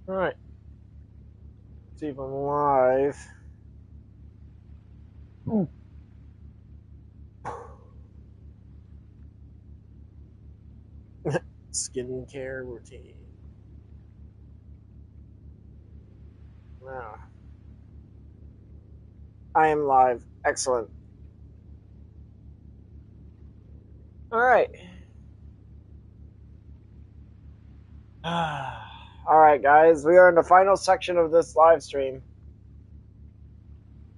Alright. See if I'm live. Skincare routine. Wow. I am live. Excellent. Alright. Alright, guys. We are in the final section of this live stream.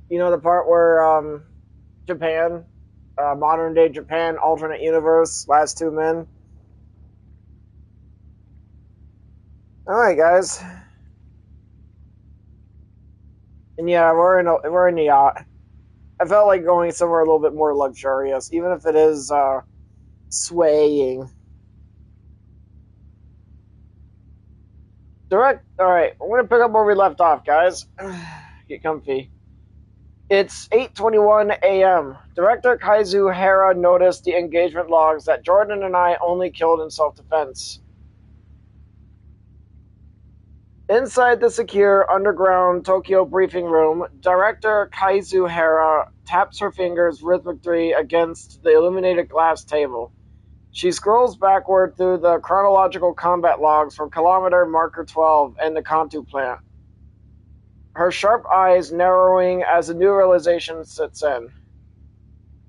You know the part where, Japan, modern day Japan, alternate universe, last two men? Alright, guys. And yeah, we're in the yacht. I felt like going somewhere a little bit more luxurious, even if it is, swaying. Alright, we're gonna pick up where we left off, guys. Get comfy. It's 8:21 a.m. Director Kaizu Hara noticed the engagement logs that Jordan and I only killed in self-defense. Inside the secure underground Tokyo briefing room, Director Kaizu Hara taps her fingers rhythmically against the illuminated glass table. She scrolls backward through the chronological combat logs from Kilometer Marker 12 and the Kanto plant, her sharp eyes narrowing as a new realization sets in.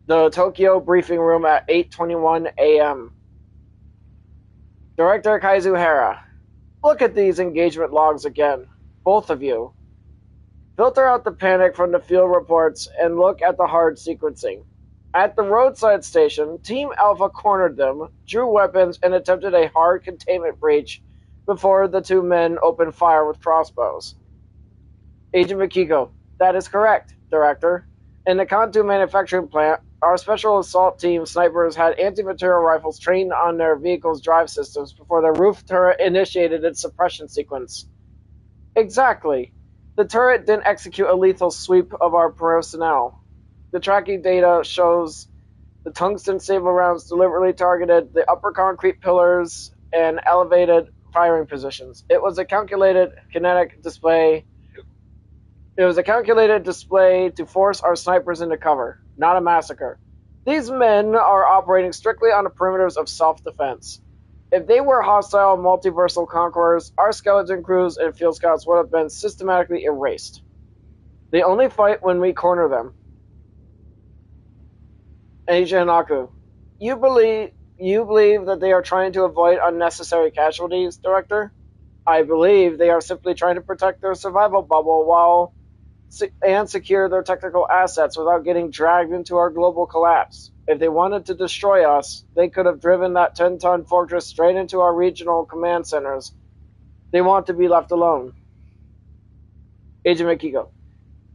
The Tokyo briefing room at 8:21 a.m. Director Kaizu Hara, look at these engagement logs again, both of you. Filter out the panic from the field reports and look at the hard sequencing. At the roadside station, Team Alpha cornered them, drew weapons, and attempted a hard containment breach before the two men opened fire with crossbows. Agent Makiko, that is correct, Director. In the Kanto manufacturing plant, our special assault team snipers had anti-material rifles trained on their vehicle's drive systems before the roof turret initiated its suppression sequence. Exactly. The turret didn't execute a lethal sweep of our personnel. The tracking data shows the tungsten saber rounds deliberately targeted the upper concrete pillars and elevated firing positions. It was a calculated display to force our snipers into cover, not a massacre. These men are operating strictly on the perimeters of self-defense. If they were hostile multiversal conquerors, our skeleton crews and field scouts would have been systematically erased. They only fight when we corner them. Agent Hanaku, you believe that they are trying to avoid unnecessary casualties, Director? I believe they are simply trying to protect their survival bubble and secure their technical assets without getting dragged into our global collapse. If they wanted to destroy us, they could have driven that 10-ton fortress straight into our regional command centers. They want to be left alone. Agent Makiko,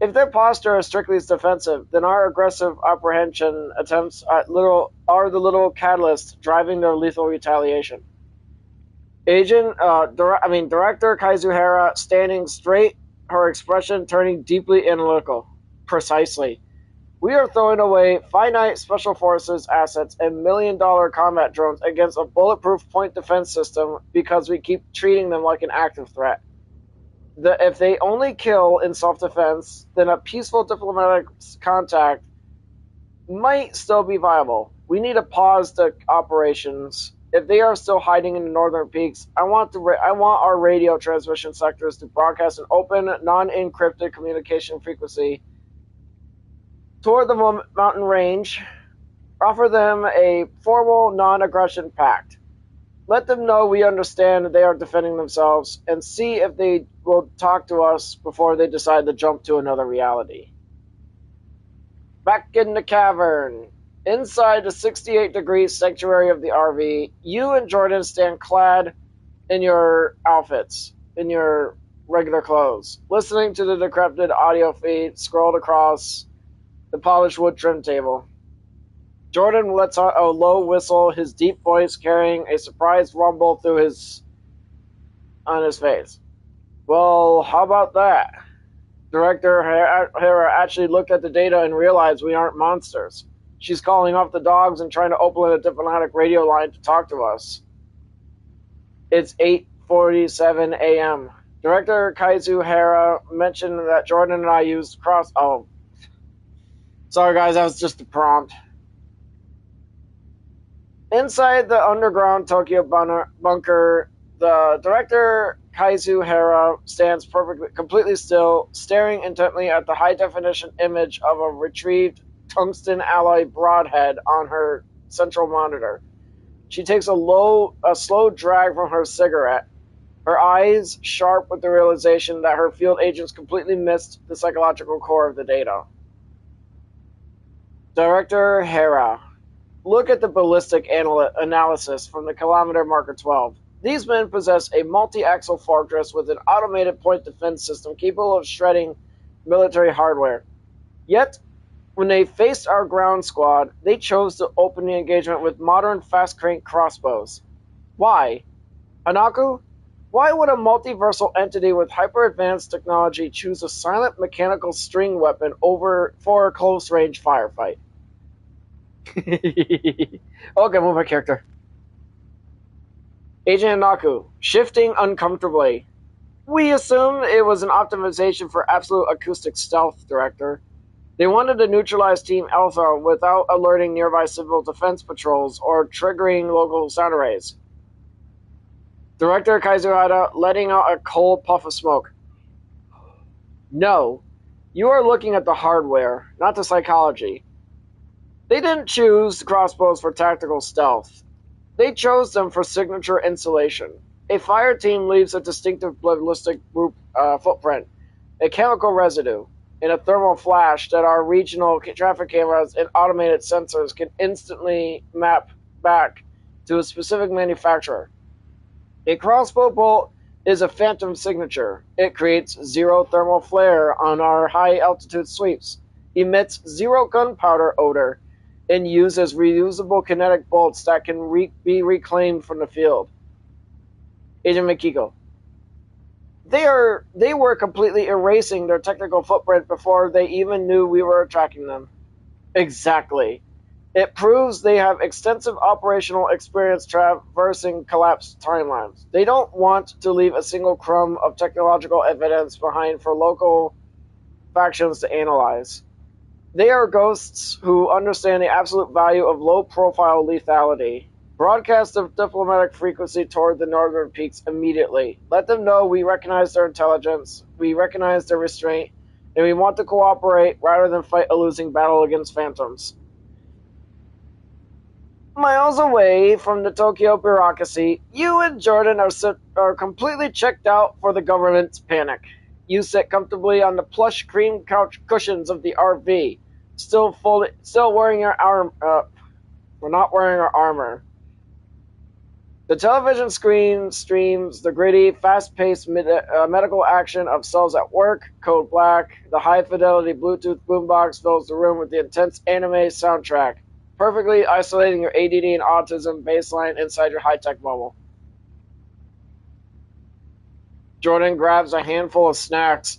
if their posture is strictly defensive, then our aggressive apprehension attempts are the little catalyst driving their lethal retaliation. Director Kaizu Hara, standing straight, her expression turning deeply analytical. Precisely. We are throwing away finite special forces assets and million-dollar combat drones against a bulletproof point defense system because we keep treating them like an active threat. If they only kill in self-defense, then a peaceful diplomatic contact might still be viable. We need to pause the operations. If they are still hiding in the northern peaks, I want our radio transmission sectors to broadcast an open, non-encrypted communication frequency toward the mountain range. Offer them a formal non-aggression pact. Let them know we understand that they are defending themselves, and see if they will talk to us before they decide to jump to another reality. Back in the cavern, inside the 68-degree sanctuary of the RV, you and Jordan stand clad in your outfits, in your regular clothes, listening to the decrepit audio feed scrolled across the polished wood trim table. Jordan lets out a low whistle, his deep voice carrying a surprised rumble on his face. Well, how about that? Director Hara actually looked at the data and realized we aren't monsters. She's calling off the dogs and trying to open a diplomatic radio line to talk to us. It's 8:47 a.m. Director Kaizuhara mentioned that Jordan and I used cross. Oh, sorry guys, that was just a prompt. Inside the underground Tokyo bunker, the director Kaizuhara stands completely still, staring intently at the high-definition image of a retrieved tungsten alloy broadhead on her central monitor. She takes a slow drag from her cigarette, her eyes sharp with the realization that her field agents completely missed the psychological core of the data. Director Hera. Look at the ballistic analysis from the Kilometer Marker 12. These men possess a multi-axle fortress with an automated point defense system capable of shredding military hardware. Yet, when they faced our ground squad, they chose to open the engagement with modern fast-crank crossbows. Why? Hanaku? Why would a multiversal entity with hyper-advanced technology choose a silent mechanical string weapon for a close-range firefight? Okay, move my character. Agent Hanaku, shifting uncomfortably. We assumed it was an optimization for absolute acoustic stealth, Director. They wanted to neutralize Team Alpha without alerting nearby civil defense patrols or triggering local sound arrays. Director Kaizuhara letting out a cold puff of smoke. No, you are looking at the hardware, not the psychology. They didn't choose crossbows for tactical stealth. They chose them for signature insulation. A fire team leaves a distinctive ballistic footprint, a chemical residue, and a thermal flash that our regional traffic cameras and automated sensors can instantly map back to a specific manufacturer. A crossbow bolt is a phantom signature. It creates zero thermal flare on our high-altitude sweeps, emits zero gunpowder odor, and uses reusable kinetic bolts that can be reclaimed from the field. Agent Mikiko. They were completely erasing their technical footprint before they even knew we were tracking them. Exactly. It proves they have extensive operational experience traversing collapsed timelines. They don't want to leave a single crumb of technological evidence behind for local factions to analyze. They are ghosts who understand the absolute value of low-profile lethality. Broadcast a diplomatic frequency toward the northern peaks immediately. Let them know we recognize their intelligence, we recognize their restraint, and we want to cooperate rather than fight a losing battle against phantoms. Miles away from the Tokyo bureaucracy, you and Jordan are completely checked out for the government's panic. You sit comfortably on the plush cream couch cushions of the RV, still wearing your arm. We're not wearing our armor. The television screen streams the gritty, fast-paced medical action of Cells at Work, Code Black. The high-fidelity Bluetooth boombox fills the room with the intense anime soundtrack, perfectly isolating your ADD and autism baseline inside your high-tech bubble. Jordan grabs a handful of snacks.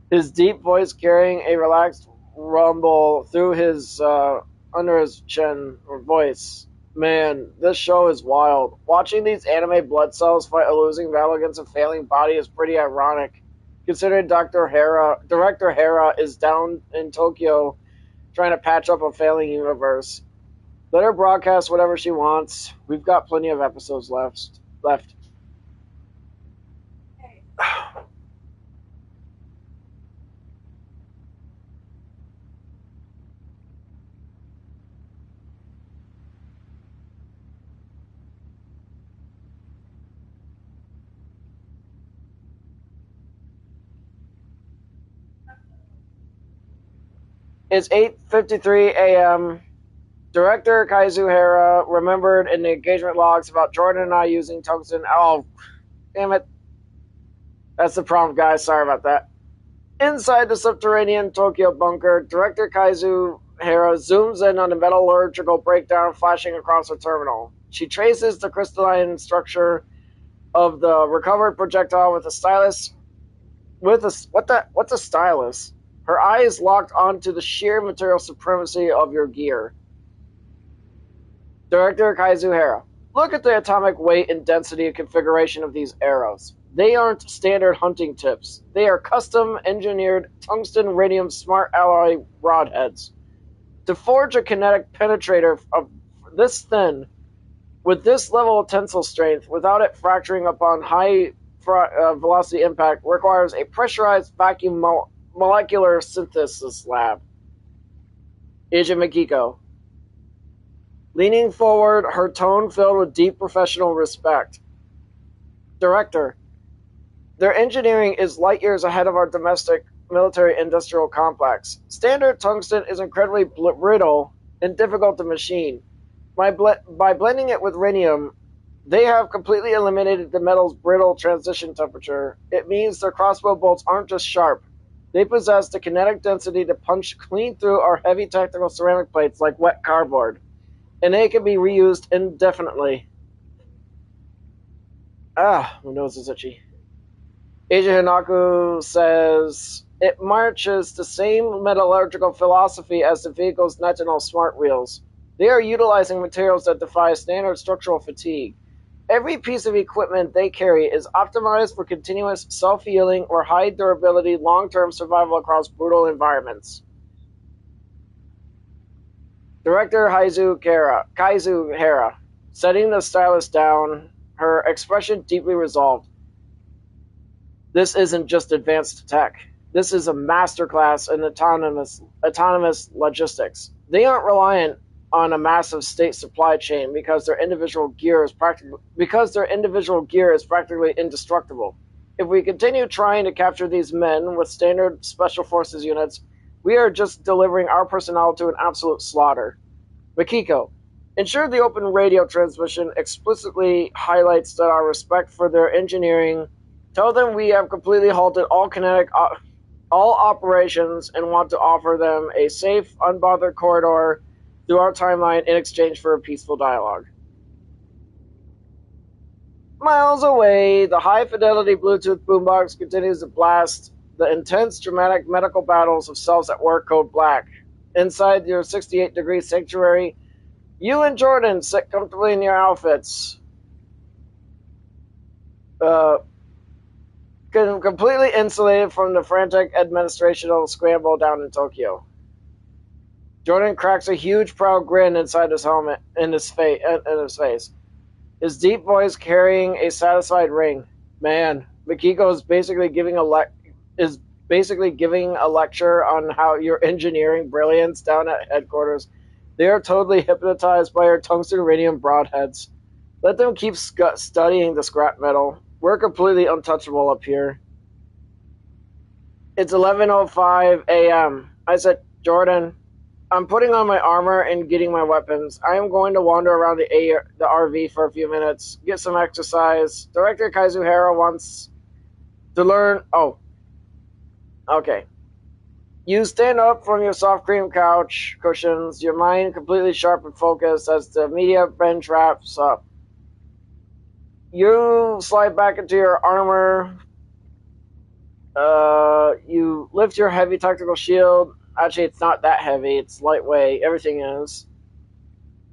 His deep voice carrying a relaxed rumble through his under his chin or voice. Man, this show is wild. Watching these anime blood cells fight a losing battle against a failing body is pretty ironic, considering Director Hera is down in Tokyo trying to patch up a failing universe. Let her broadcast whatever she wants. We've got plenty of episodes left. It's 8:53 a.m. Director Kaizuhara remembered in the engagement logs about Jordan and I using tungsten. Oh, damn it. That's the prompt, guys. Sorry about that. Inside the subterranean Tokyo bunker, Director Kaizuhara zooms in on the metallurgical breakdown flashing across her terminal. She traces the crystalline structure of the recovered projectile with a stylus. What's a stylus? Her eyes locked onto the sheer material supremacy of your gear. Director Kaizuhara. Look at the atomic weight and density and configuration of these arrows. They aren't standard hunting tips. They are custom engineered tungsten radium smart alloy rodheads. To forge a kinetic penetrator of this thin, with this level of tensile strength, without it fracturing upon high velocity impact, requires a pressurized vacuum molecular synthesis lab. Agent Makiko. Leaning forward, her tone filled with deep professional respect. Director, their engineering is light years ahead of our domestic military-industrial complex. Standard tungsten is incredibly brittle and difficult to machine. By blending it with rhenium, they have completely eliminated the metal's brittle transition temperature. It means their crossbow bolts aren't just sharp. They possess the kinetic density to punch clean through our heavy technical ceramic plates like wet cardboard. And they can be reused indefinitely. My nose is itchy. Agent Hanaku says it marches the same metallurgical philosophy as the vehicle's Nitinol smart wheels. They are utilizing materials that defy standard structural fatigue. Every piece of equipment they carry is optimized for continuous self-healing or high durability long-term survival across brutal environments. Director Kaizu Hera, setting the stylus down, her expression deeply resolved. This isn't just advanced tech. This is a masterclass in autonomous logistics. They aren't reliant on a massive state supply chain because their individual gear is practically indestructible. If we continue trying to capture these men with standard special forces units, we are just delivering our personnel to an absolute slaughter. Makiko, ensure the open radio transmission explicitly highlights that our respect for their engineering. Tell them we have completely halted all operations and want to offer them a safe, unbothered corridor through our timeline in exchange for a peaceful dialogue. Miles away, the high-fidelity Bluetooth boombox continues to blast the intense, dramatic medical battles of Cells at Work Code Black. Inside your 68-degree sanctuary, you and Jordan sit comfortably in your outfits. Completely insulated from the frantic administrational scramble down in Tokyo. Jordan cracks a huge, proud grin inside his helmet, in his face. His deep voice carrying a satisfied ring. Man, Makiko is basically giving a lecture on how your engineering brilliance down at headquarters. They are totally hypnotized by her tungsten radium broadheads. Let them keep studying the scrap metal. We're completely untouchable up here. It's 11:05 a.m. I said, Jordan, I'm putting on my armor and getting my weapons. I am going to wander around the RV for a few minutes, get some exercise. Director Kazuhara wants to learn... Oh. Okay. You stand up from your soft cream couch cushions, your mind completely sharp and focused as the media bench wraps up. You slide back into your armor. You lift your heavy tactical shield. Actually, it's not that heavy. It's lightweight. Everything is.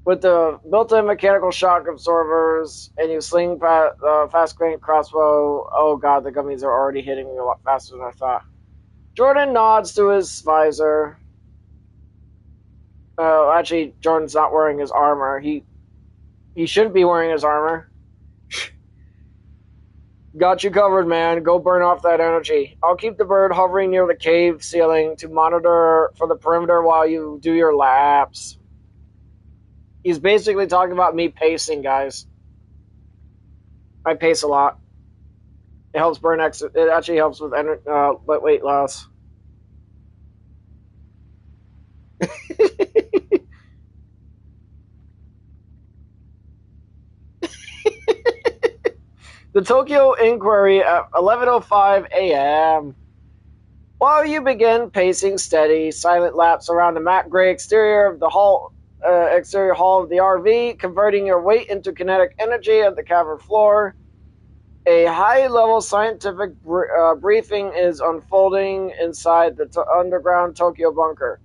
With the built-in mechanical shock absorbers, and you sling fast crank crossbow. Oh god, the gummies are already hitting me a lot faster than I thought. Jordan nods to his visor. Actually, Jordan's not wearing his armor. He shouldn't be wearing his armor. Got you covered, man. Go burn off that energy. I'll keep the bird hovering near the cave ceiling to monitor for the perimeter while you do your laps. He's basically talking about me pacing, guys. I pace a lot. It helps burn It actually helps with weight loss. The Tokyo Inquiry at 11:05 a.m. While you begin pacing steady, silent laps around the matte gray exterior of the exterior hull of the RV, converting your weight into kinetic energy at the cavern floor, a high-level scientific briefing is unfolding inside the underground Tokyo bunker.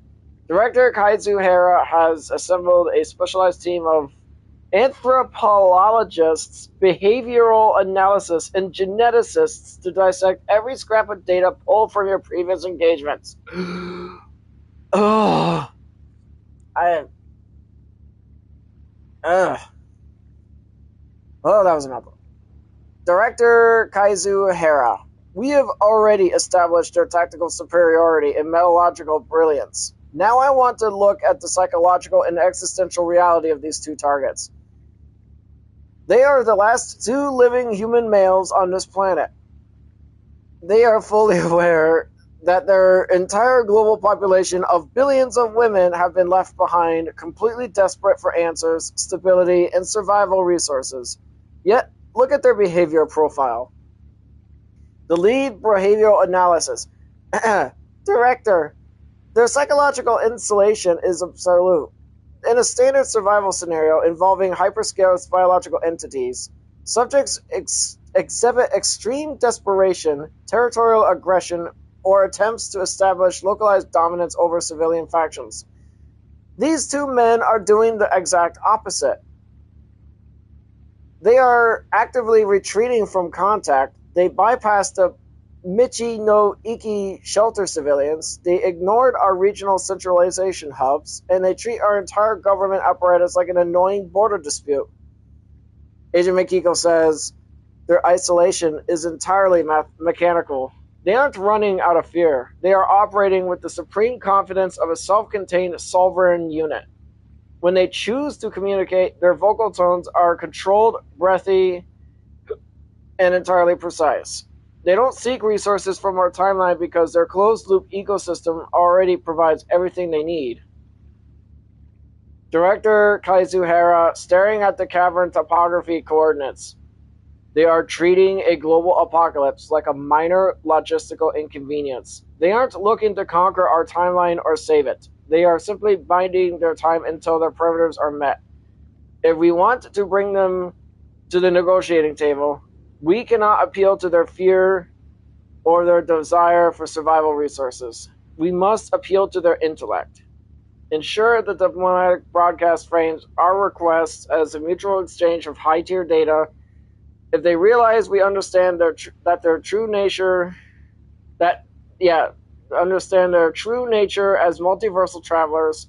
Director Kazuhara has assembled a specialized team of anthropologists, behavioral analysis, and geneticists to dissect every scrap of data pulled from your previous engagements. Oh, ugh. Oh, that was a mouthful. Director Kazuhira. We have already established their tactical superiority and metallurgical brilliance. Now I want to look at the psychological and existential reality of these two targets. They are the last two living human males on this planet. They are fully aware that their entire global population of billions of women have been left behind, completely desperate for answers, stability, and survival resources. Yet, look at their behavior profile. The lead behavioral analysis. Director, their psychological insulation is absolute. In a standard survival scenario involving hyperscale biological entities, subjects exhibit extreme desperation, territorial aggression, or attempts to establish localized dominance over civilian factions. These two men are doing the exact opposite. They are actively retreating from contact. They bypassed the Michi no Iki shelter civilians, they ignored our regional centralization hubs, and they treat our entire government apparatus like an annoying border dispute. Agent Mikiko says their isolation is entirely mechanical. They aren't running out of fear. They are operating with the supreme confidence of a self-contained sovereign unit. When they choose to communicate, their vocal tones are controlled, breathy, and entirely precise. They don't seek resources from our timeline because their closed-loop ecosystem already provides everything they need. Director Kazuhira, staring at the cavern topography coordinates. They are treating a global apocalypse like a minor logistical inconvenience. They aren't looking to conquer our timeline or save it. They are simply biding their time until their primitives are met. If we want to bring them to the negotiating table, we cannot appeal to their fear or their desire for survival resources. We must appeal to their intellect. Ensure that the diplomatic broadcast frames our requests as a mutual exchange of high-tier data. If they realize we understand their true nature as multiversal travelers,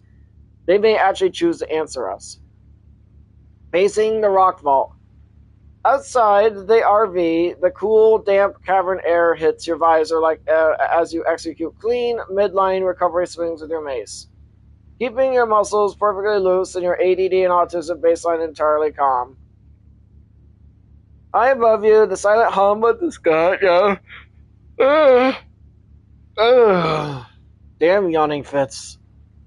they may actually choose to answer us. Facing the rock vault. Outside the RV, the cool, damp cavern air hits your visor as you execute clean, midline recovery swings with your mace, keeping your muscles perfectly loose and your ADD and autism baseline entirely calm. High above you, the silent hum of the sky. Damn yawning fits.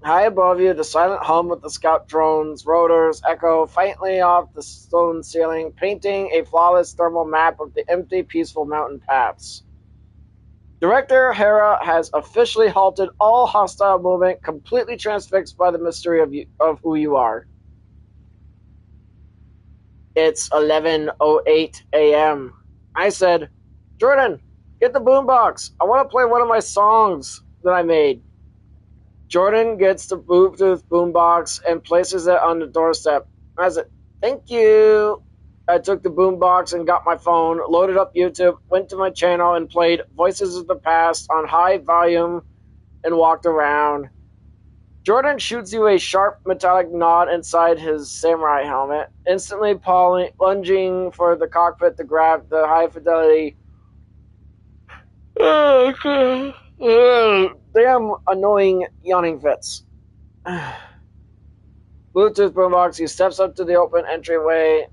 High above you, the silent hum of the scout drones' rotors echo faintly off the stone ceiling, painting a flawless thermal map of the empty, peaceful mountain paths. Director Hera has officially halted all hostile movement, completely transfixed by the mystery of who you are. It's 11:08 a.m. I said, Jordan, get the boombox. I want to play one of my songs that I made. Jordan gets the Bluetooth boombox and places it on the doorstep. I said, thank you. I took the boombox and got my phone, loaded up YouTube, went to my channel and played Voices of the Past on high volume and walked around. Jordan shoots you a sharp metallic nod inside his samurai helmet, instantly lunging for the cockpit to grab the high-fidelity damn annoying yawning fits. Bluetooth boombox, he steps up to the open entryway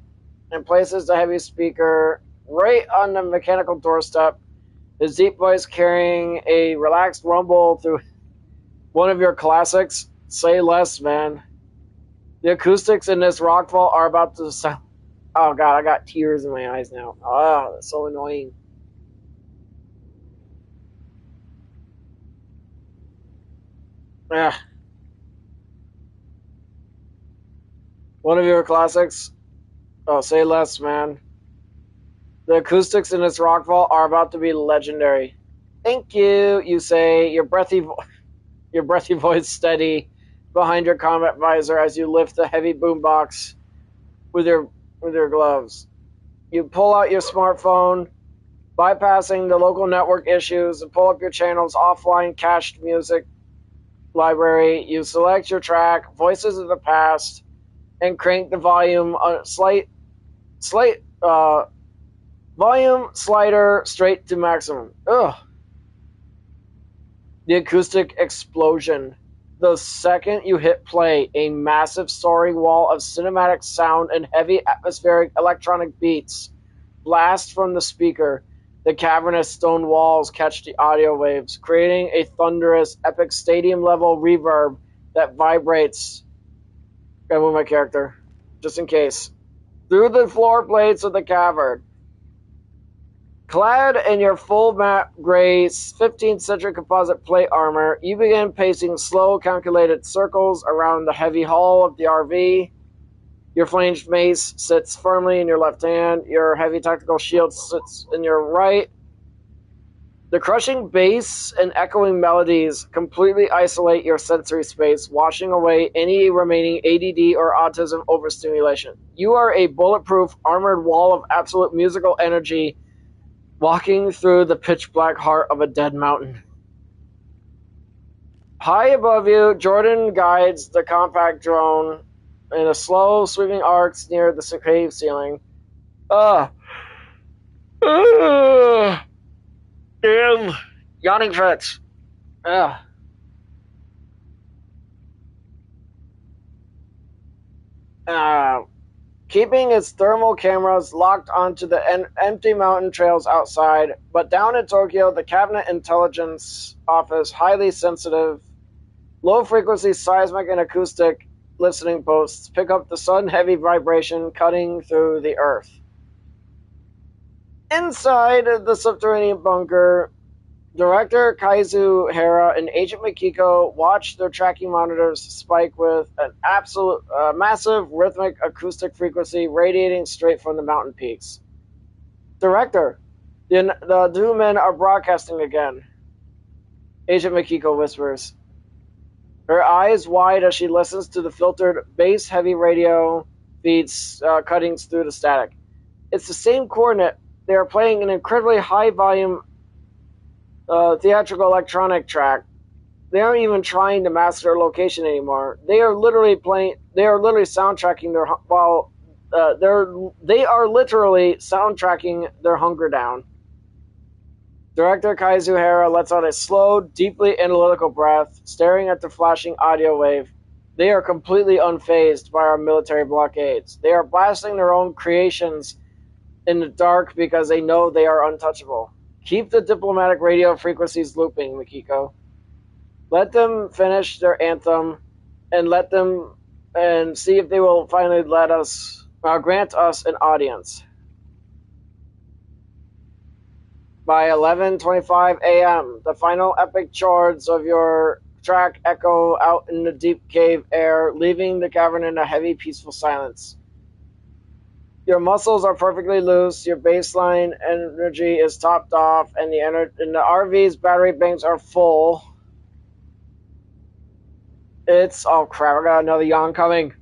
and places the heavy speaker right on the mechanical doorstep, his deep voice carrying a relaxed rumble through one of your classics. Say less, man. The acoustics in this rockfall are about to sound... Oh god, I got tears in my eyes now. Oh, that's so annoying. One of your classics. Oh, say less, man. The acoustics in this rockfall are about to be legendary. Thank you, you say, your breathy voice steady behind your combat visor as you lift the heavy boombox with your gloves. You pull out your smartphone, bypassing the local network issues, and pull up your channel's offline cached music library. You select your track, Voices of the Past, and crank the volume volume slider straight to maximum. Ugh. The acoustic explosion. The second you hit play, a massive soaring wall of cinematic sound and heavy atmospheric electronic beats blast from the speaker. The cavernous stone walls catch the audio waves, creating a thunderous, epic stadium-level reverb that vibrates. Gotta move my character, just in case. Through the floor plates of the cavern. Clad in your full matte gray 15th century composite plate armor, you begin pacing slow, calculated circles around the heavy hull of the RV. Your flanged mace sits firmly in your left hand. Your heavy tactical shield sits in your right. The crushing bass and echoing melodies completely isolate your sensory space, washing away any remaining ADD or autism overstimulation. You are a bulletproof, armored wall of absolute musical energy, walking through the pitch-black heart of a dead mountain. High above you, Jordan guides the compact drone in a slow, sweeping arcs near the cave ceiling. Damn. Yawning fits. Keeping its thermal cameras locked onto the empty mountain trails outside, but down in Tokyo, the Cabinet Intelligence Office, highly sensitive, low-frequency seismic and acoustic listening posts pick up the sudden-heavy vibration cutting through the earth. Inside the subterranean bunker, Director Kazuhara and Agent Mikiko watch their tracking monitors spike with an massive rhythmic acoustic frequency radiating straight from the mountain peaks. Director, the two men are broadcasting again, Agent Mikiko whispers, her eyes wide as she listens to the filtered, bass-heavy radio feeds cutting through the static. It's the same coordinate. They are playing an incredibly high-volume theatrical electronic track. They aren't even trying to mask their location anymore. They are literally soundtracking their hunger down. Director Kazuhara lets out a slow, deeply analytical breath, staring at the flashing audio wave. They are completely unfazed by our military blockades. They are blasting their own creations in the dark because they know they are untouchable. Keep the diplomatic radio frequencies looping, Mikiko. Let them finish their anthem, and see if they will finally grant us an audience. By 11:25 a.m., the final epic chords of your track echo out in the deep cave air, leaving the cavern in a heavy, peaceful silence. Your muscles are perfectly loose, your baseline energy is topped off, and the RV's battery banks are full. Oh crap, I got another yawn coming.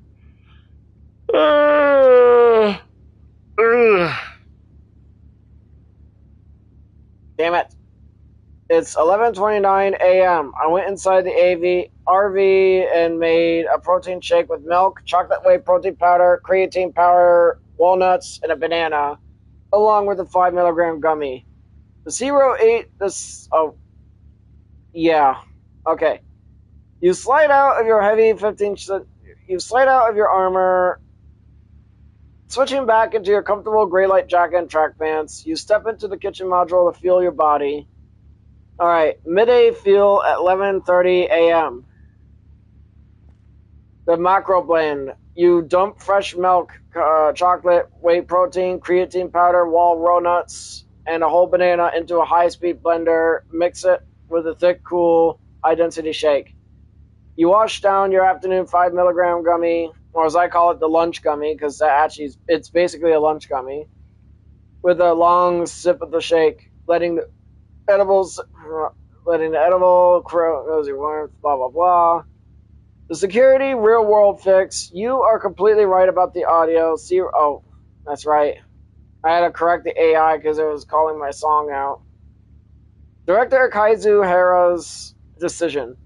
Damn it. It's 11:29 a.m. I went inside the RV and made a protein shake with milk, chocolate whey protein powder, creatine powder, walnuts, and a banana, along with a 5 milligram gummy. The Zero ate this. Oh, yeah. Okay. You slide out of your heavy 15. You slide out of your armor, switching back into your comfortable gray light jacket and track pants. You step into the kitchen module to feel your body. All right, midday fuel at 11:30 a.m. The macro blend. You dump fresh milk, chocolate, whey protein, creatine powder, walnuts, and a whole banana into a high-speed blender. Mix it with a thick, cool, high-density shake. You wash down your afternoon 5 milligram gummy, or as I call it, the lunch gummy, because it's basically a lunch gummy, with a long sip of the shake, letting the edible cozy warmth, blah, blah, blah. The security real world fix. You are completely right about the audio. See, oh, that's right. I had to correct the AI because it was calling my song out. Director Kazuhira's decision.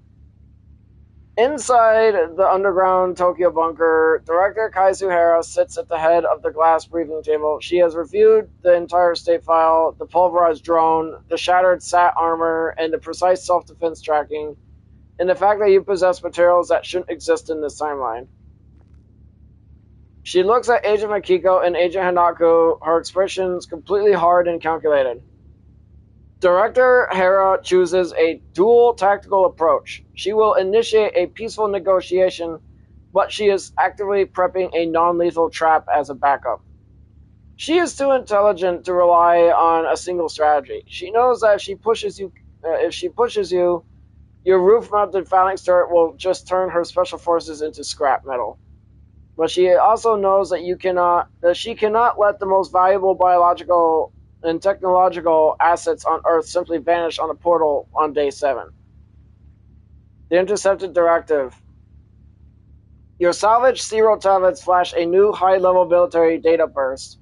Inside the underground Tokyo bunker, Director Kazuhira sits at the head of the glass briefing table. She has reviewed the entire state file, the pulverized drone, the shattered SAT armor, and the precise self-defense tracking, and the fact that you possess materials that shouldn't exist in this timeline. She looks at Agent Makiko and Agent Hanako, her expressions completely hard and calculated. Director Hera chooses a dual tactical approach. She will initiate a peaceful negotiation, but she is actively prepping a non-lethal trap as a backup. She is too intelligent to rely on a single strategy. She knows that if she pushes you, your roof-mounted phalanx turret will just turn her special forces into scrap metal. But she also knows that she cannot let the most valuable biological and technological assets on Earth simply vanish on a portal on day 7. The intercepted directive. Your salvaged Zero tablets flash a new high-level military data burst,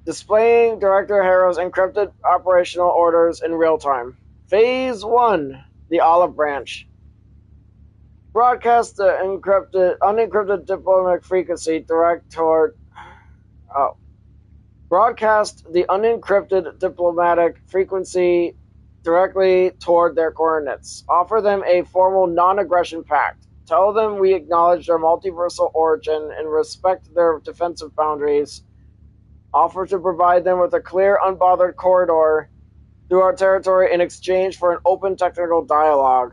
displaying Director Hera's encrypted operational orders in real time. Phase 1, the Olive Branch. Broadcast the unencrypted diplomatic frequency direct toward... Oh. Broadcast the unencrypted diplomatic frequency directly toward their coordinates. Offer them a formal non-aggression pact. Tell them we acknowledge their multiversal origin and respect their defensive boundaries. Offer to provide them with a clear, unbothered corridor through our territory in exchange for an open technical dialogue.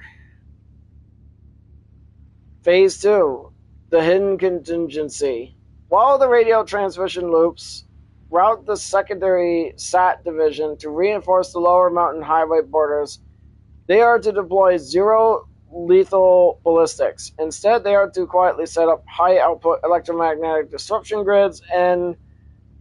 Phase 2, the hidden contingency. While the radio transmission loops, route the secondary SAT division to reinforce the lower mountain highway borders. They are to deploy zero lethal ballistics. Instead, they are to quietly set up high-output electromagnetic disruption grids and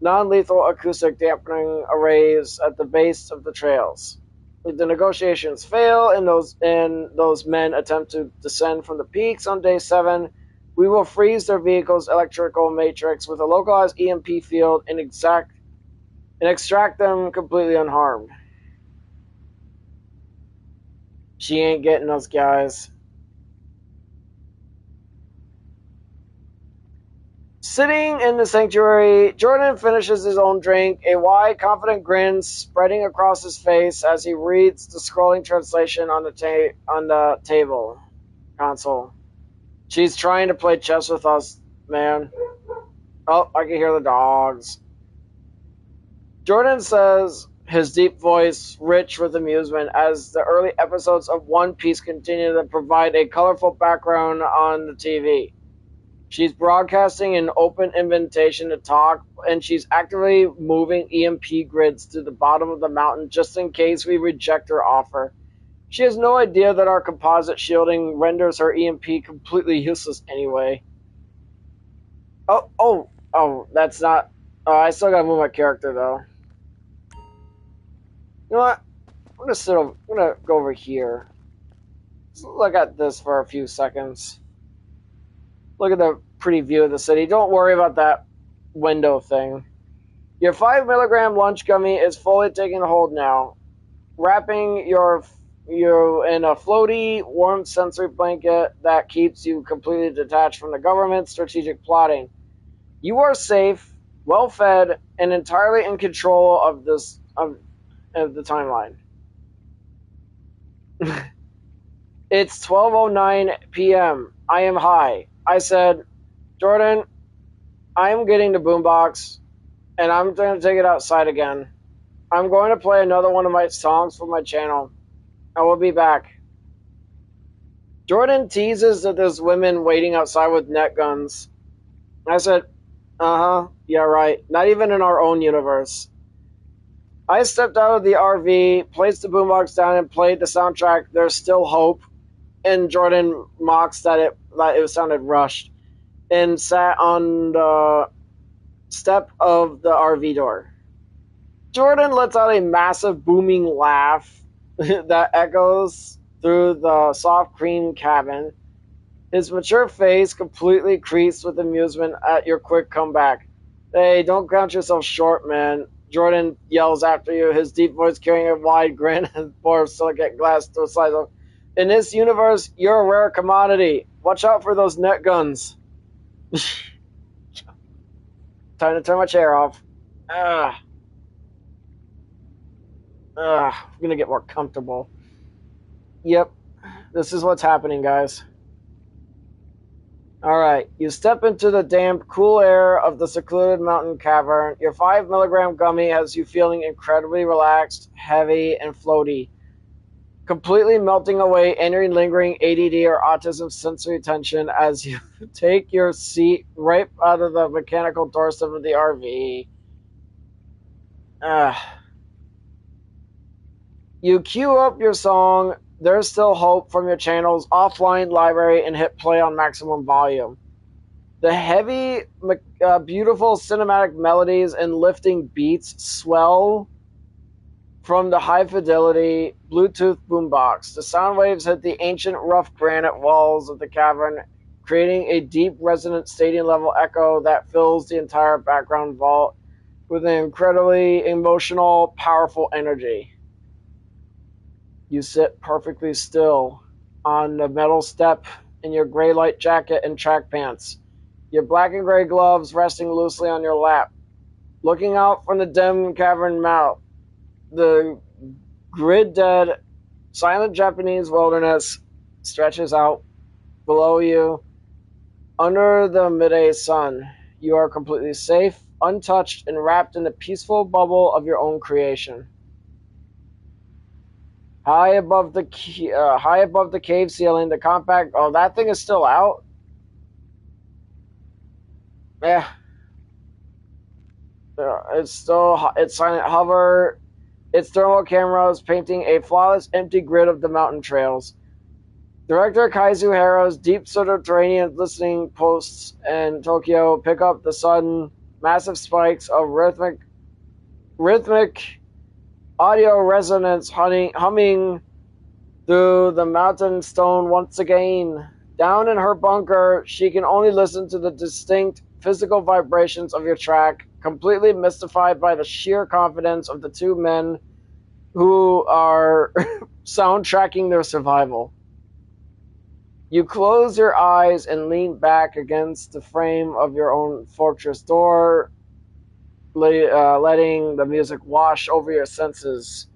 non-lethal acoustic dampening arrays at the base of the trails. If the negotiations fail and those men attempt to descend from the peaks on day 7, we will freeze their vehicle's electrical matrix with a localized EMP field and extract them completely unharmed. She ain't getting us, guys. Sitting in the sanctuary, Jordan finishes his own drink, a wide, confident grin spreading across his face as he reads the scrolling translation on the table console. She's trying to play chess with us, man. Oh, I can hear the dogs. Jordan says, his deep voice rich with amusement, as the early episodes of One Piece continue to provide a colorful background on the TV. She's broadcasting an open invitation to talk, and she's actively moving EMP grids to the bottom of the mountain just in case we reject her offer. She has no idea that our composite shielding renders her EMP completely useless anyway. Oh, that's not... Oh, I still gotta move my character, though. You know what? I'm gonna go over here. Let's look at this for a few seconds. Look at the pretty view of the city. Don't worry about that window thing. Your 5 milligram lunch gummy is fully taking hold now, wrapping you in a floaty, warm sensory blanket that keeps you completely detached from the government's strategic plotting. You are safe, well-fed, and entirely in control of the timeline. It's 12:09 p.m. I am high. I said, Jordan, I'm getting the boombox, and I'm going to take it outside again. I'm going to play another one of my songs for my channel. I will be back. Jordan teases that there's women waiting outside with net guns. I said, yeah, right. Not even in our own universe. I stepped out of the RV, placed the boombox down, and played the soundtrack, There's Still Hope, and Jordan mocks that it sounded rushed, and sat on the step of the RV door. Jordan lets out a massive booming laugh that echoes through the soft cream cabin. His mature face completely creased with amusement at your quick comeback. Hey, don't count yourself short, man. Jordan yells after you, his deep voice carrying a wide grin and borosilicate glass to a slice of. In this universe, you're a rare commodity. Watch out for those net guns. Time to turn my chair off. I'm gonna get more comfortable. Yep, this is what's happening, guys. Alright, you step into the damp, cool air of the secluded mountain cavern. Your 5 milligram gummy has you feeling incredibly relaxed, heavy, and floaty, completely melting away any lingering ADD or autism sensory tension as you take your seat right out of the mechanical doorstep of the RV. You queue up your song, There's Still Hope, from your channel's offline library and hit play on maximum volume. The heavy, beautiful cinematic melodies and lifting beats swell from the high-fidelity Bluetooth boombox. The sound waves hit the ancient, rough granite walls of the cavern, creating a deep, resonant stadium-level echo that fills the entire background vault with an incredibly emotional, powerful energy. You sit perfectly still on the metal step in your gray light jacket and track pants, your black and gray gloves resting loosely on your lap. Looking out from the dim cavern mouth, the grid-dead, silent Japanese wilderness stretches out below you. Under the midday sun, you are completely safe, untouched, and wrapped in the peaceful bubble of your own creation. High above the cave ceiling, the compact. Oh, that thing is still out. Yeah, it's silent hover. Its thermal cameras painting a flawless, empty grid of the mountain trails. Director Kazuhira's deep subterranean listening posts in Tokyo pick up the sudden massive spikes of rhythmic audio resonance humming through the mountain stone once again. Down in her bunker, she can only listen to the distinct physical vibrations of your track, completely mystified by the sheer confidence of the two men who are soundtracking their survival. You close your eyes and lean back against the frame of your own fortress door, letting the music wash over your senses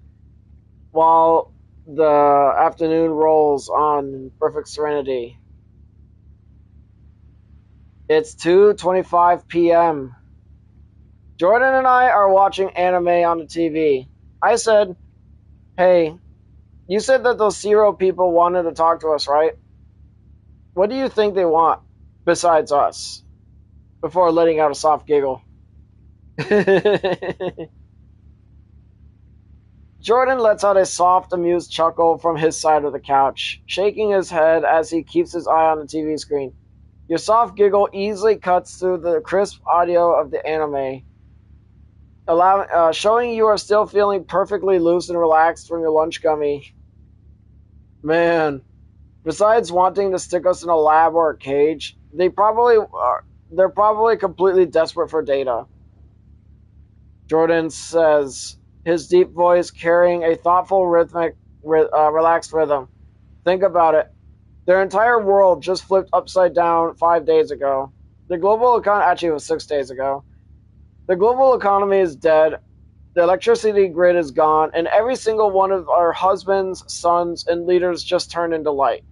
while the afternoon rolls on in perfect serenity. It's 2:25 p.m. Jordan and I are watching anime on the TV. I said, "Hey, you said that those Zero people wanted to talk to us, right? What do you think they want besides us?" Before letting out a soft giggle. Jordan lets out a soft, amused chuckle from his side of the couch, shaking his head as he keeps his eye on the TV screen. Your soft giggle easily cuts through the crisp audio of the anime, showing you are still feeling perfectly loose and relaxed from your lunch gummy. Man, besides wanting to stick us in a lab or a cage, they're probably completely desperate for data. Jordan says, his deep voice carrying a thoughtful, relaxed rhythm. Think about it. Their entire world just flipped upside down 5 days ago. The global economy, actually it was 6 days ago. The global economy is dead. The electricity grid is gone, and every single one of our husbands, sons, and leaders just turned into light.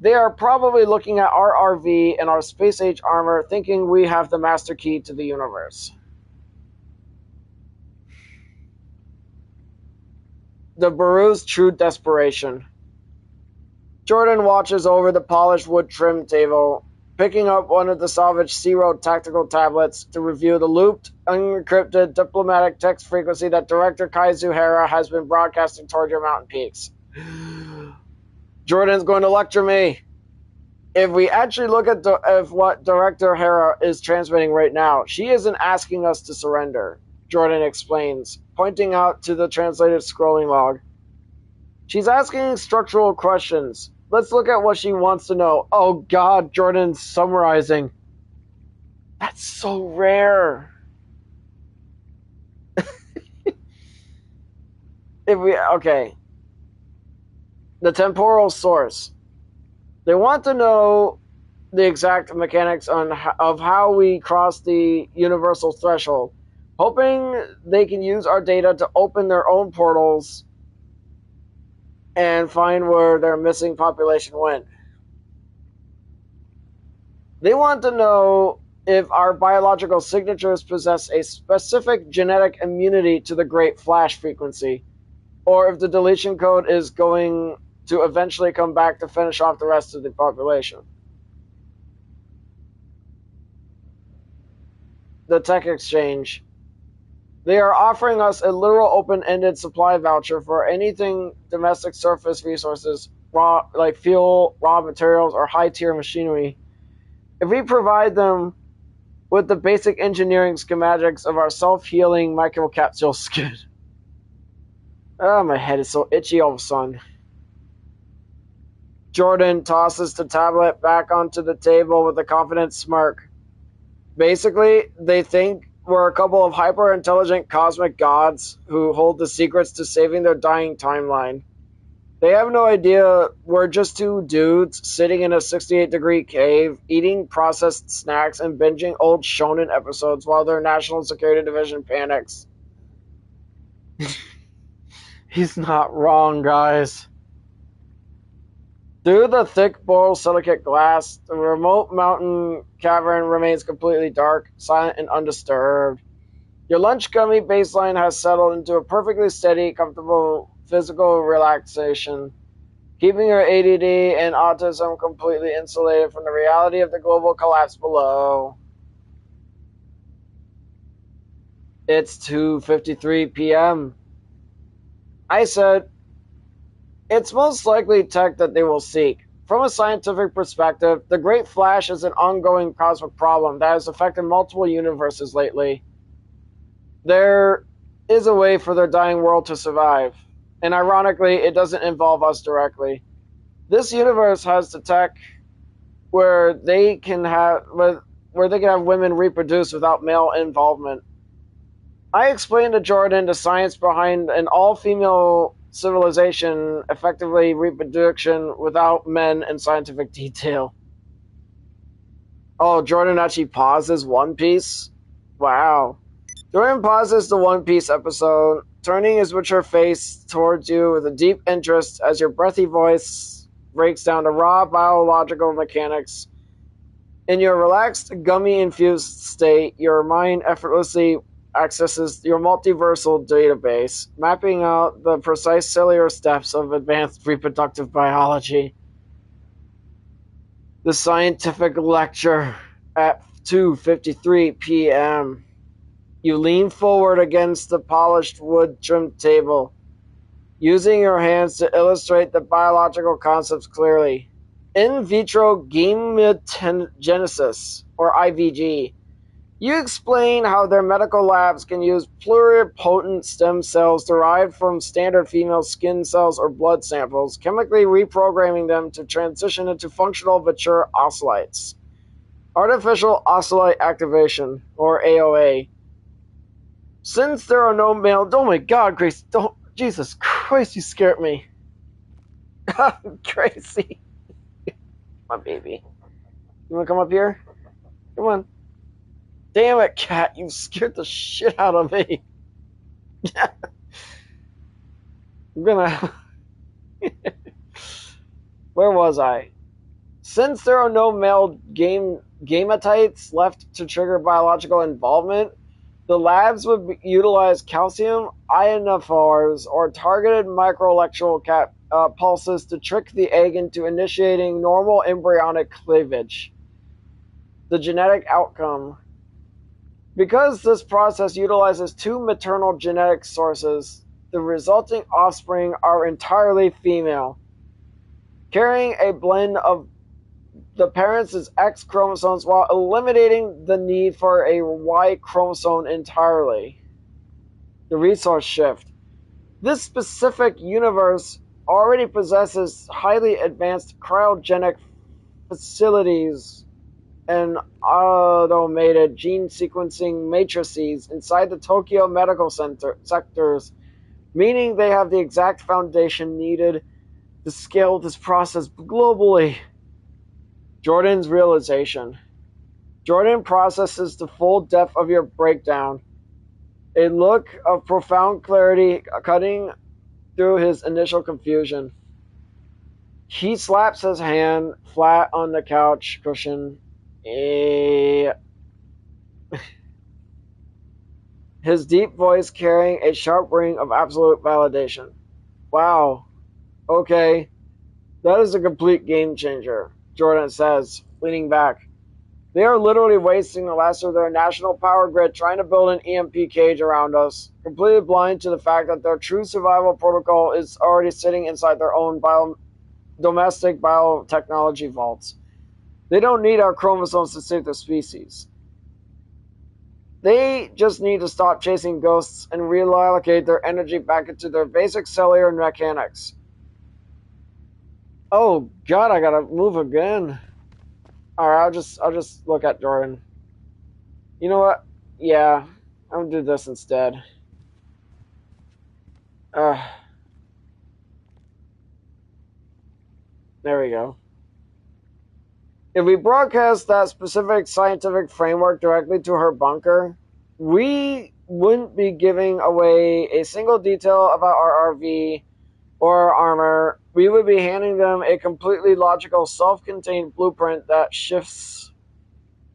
They are probably looking at our RV and our space-age armor, thinking we have the master key to the universe. The Baru's true desperation. Jordan watches over the polished wood trim table, picking up one of the salvaged Zero tactical tablets to review the looped, unencrypted diplomatic text frequency that Director Kazuhira has been broadcasting toward your mountain peaks. Jordan's going to lecture me. If we actually look at what Director Hera is transmitting right now, she isn't asking us to surrender, Jordan explains, pointing out to the translated scrolling log. She's asking structural questions. let's look at what she wants to know. Oh God, Jordan's summarizing. That's so rare. Okay. The temporal source. They want to know the exact mechanics of how we cross the universal threshold, hoping they can use our data to open their own portals and find where their missing population went. They want to know if our biological signatures possess a specific genetic immunity to the great flash frequency, or if the deletion code is going to eventually come back to finish off the rest of the population. The tech exchange. They are offering us a literal open-ended supply voucher for anything domestic surface resources, like fuel, raw materials, or high-tier machinery. If we provide them with the basic engineering schematics of our self-healing microcapsule skin. Oh, my head is so itchy all of a sudden. Jordan tosses the tablet back onto the table with a confident smirk. Basically, they think we're a couple of hyper-intelligent cosmic gods who hold the secrets to saving their dying timeline. They have no idea we're just two dudes sitting in a 68-degree cave, eating processed snacks and binging old shonen episodes while their National Security Division panics. He's not wrong, guys. Through the thick borosilicate glass, the remote mountain cavern remains completely dark, silent, and undisturbed. Your lunch gummy baseline has settled into a perfectly steady, comfortable physical relaxation, keeping your ADD and autism completely insulated from the reality of the global collapse below. It's 2:53 p.m. I said, it's most likely tech that they will seek. From a scientific perspective, the Great Flash is an ongoing cosmic problem that has affected multiple universes lately. There is a way for their dying world to survive, and ironically, it doesn't involve us directly. This universe has the tech where they can have women reproduce without male involvement. I explained to Jordan the science behind an all-female civilization, effectively reproduction without men, in scientific detail. Oh, Jordan actually pauses One Piece? Wow. Jordan pauses the One Piece episode, turning his mature face towards you with a deep interest as your breathy voice breaks down to raw biological mechanics. In your relaxed, gummy-infused state, your mind effortlessly accesses your multiversal database, mapping out the precise cellular steps of advanced reproductive biology. The scientific lecture at 2:53 p.m. You lean forward against the polished wood-trimmed table, using your hands to illustrate the biological concepts clearly. In vitro gametogenesis, or IVG. You explain how their medical labs can use pluripotent stem cells derived from standard female skin cells or blood samples, chemically reprogramming them to transition into functional mature ocelots. Artificial ocelot activation, or AOA. Since there are no male... Oh my God, Grace, don't... Jesus Christ, you scared me. Gracie. My baby. You wanna come up here? Come on. Damn it, cat, you scared the shit out of me. I'm gonna... Where was I? Since there are no male gametites left to trigger biological involvement, the labs would utilize calcium ionophores or targeted microelectrical pulses to trick the egg into initiating normal embryonic cleavage. The genetic outcome. Because this process utilizes two maternal genetic sources, the resulting offspring are entirely female, carrying a blend of the parents' X chromosomes while eliminating the need for a Y chromosome entirely. The resource shift. This specific universe already possesses highly advanced cryogenic facilities and automated gene sequencing matrices inside the Tokyo medical sectors, meaning they have the exact foundation needed to scale this process globally. Jordan's realization. Jordan processes the full depth of your breakdown, a look of profound clarity cutting through his initial confusion. He slaps his hand flat on the couch cushion. His deep voice carrying a sharp ring of absolute validation. Wow. Okay. That is a complete game changer, Jordan says, leaning back. They are literally wasting the last of their national power grid trying to build an EMP cage around us, completely blind to the fact that their true survival protocol is already sitting inside their own domestic biotechnology vaults. They don't need our chromosomes to save their species. They just need to stop chasing ghosts and reallocate their energy back into their basic cellular mechanics. Oh God, I gotta move again. Alright, I'll just look at Jordan. You know what? Yeah, I'm gonna do this instead. There we go. If we broadcast that specific scientific framework directly to her bunker, we wouldn't be giving away a single detail about our RV or our armor. We would be handing them a completely logical, self-contained blueprint that shifts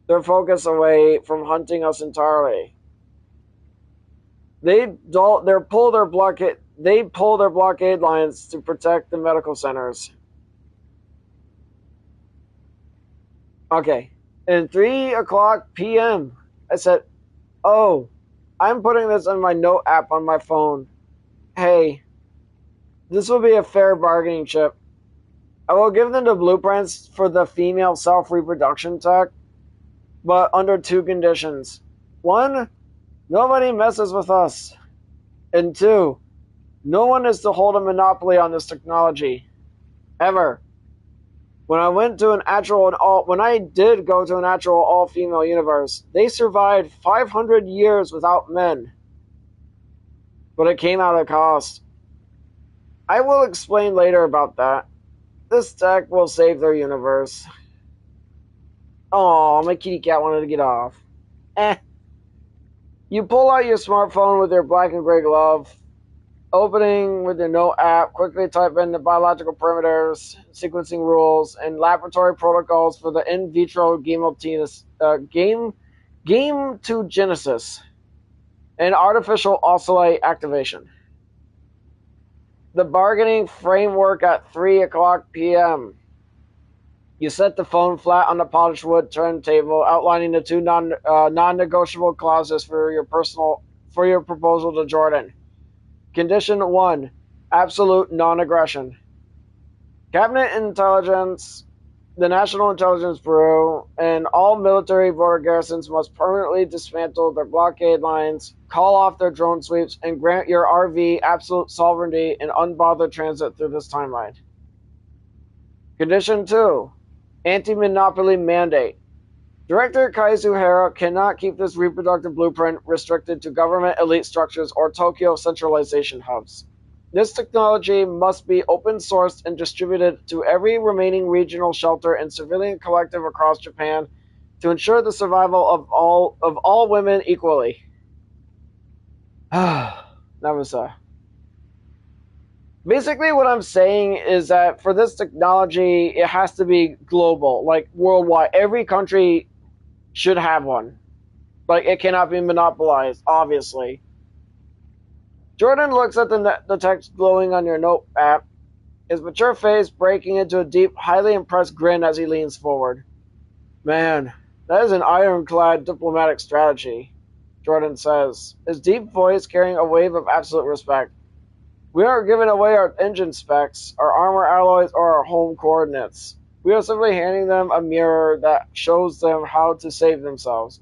their focus away from hunting us entirely. They pull their blockade lines to protect the medical centers. Okay, and 3:00 p.m. I said, "Oh, I'm putting this in my note app on my phone. Hey, this will be a fair bargaining chip. I will give them the blueprints for the female self-reproduction tech, but under two conditions. One, nobody messes with us. And two, no one is to hold a monopoly on this technology. Ever. When I did go to an actual all-female universe, they survived 500 years without men. But it came at a cost. I will explain later about that. This tech will save their universe." Oh, my kitty cat wanted to get off. You pull out your smartphone with your black and gray glove, opening with your note app, quickly type in the biological parameters, sequencing rules, and laboratory protocols for the in vitro gametogenesis and artificial oocyte activation. The bargaining framework at 3:00 p.m. You set the phone flat on the polished wood turntable, outlining the two non-negotiable clauses for your proposal to Jordan. Condition 1: absolute non-aggression. Cabinet Intelligence, the National Intelligence Bureau, and all military border garrisons must permanently dismantle their blockade lines, call off their drone sweeps, and grant your RV absolute sovereignty and unbothered transit through this timeline. Condition 2: anti-monopoly mandate. Director Kazuhira cannot keep this reproductive blueprint restricted to government elite structures or Tokyo centralization hubs. This technology must be open-sourced and distributed to every remaining regional shelter and civilian collective across Japan to ensure the survival of all women equally. Namaste. Basically, what I'm saying is that for this technology, it has to be global, like worldwide. Every country should have one. Like, it cannot be monopolized, obviously. Jordan looks at the text glowing on your note app, his mature face breaking into a deep, highly impressed grin as he leans forward. "Man, that is an ironclad diplomatic strategy," Jordan says, his deep voice carrying a wave of absolute respect. "We aren't giving away our engine specs, our armor alloys, or our home coordinates. We are simply handing them a mirror that shows them how to save themselves.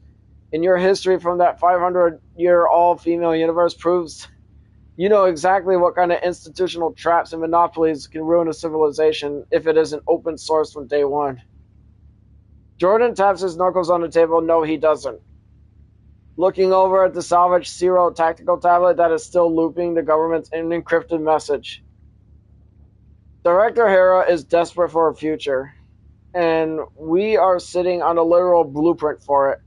And your history from that 500-year all-female universe proves You know exactly what kind of institutional traps and monopolies can ruin a civilization if it isn't open source from day one. Jordan taps his knuckles on the table. No, he doesn't. Looking over at the salvaged Zero tactical tablet that is still looping the government's encrypted message. Director Hera is desperate for a future, and we are sitting on a literal blueprint for it.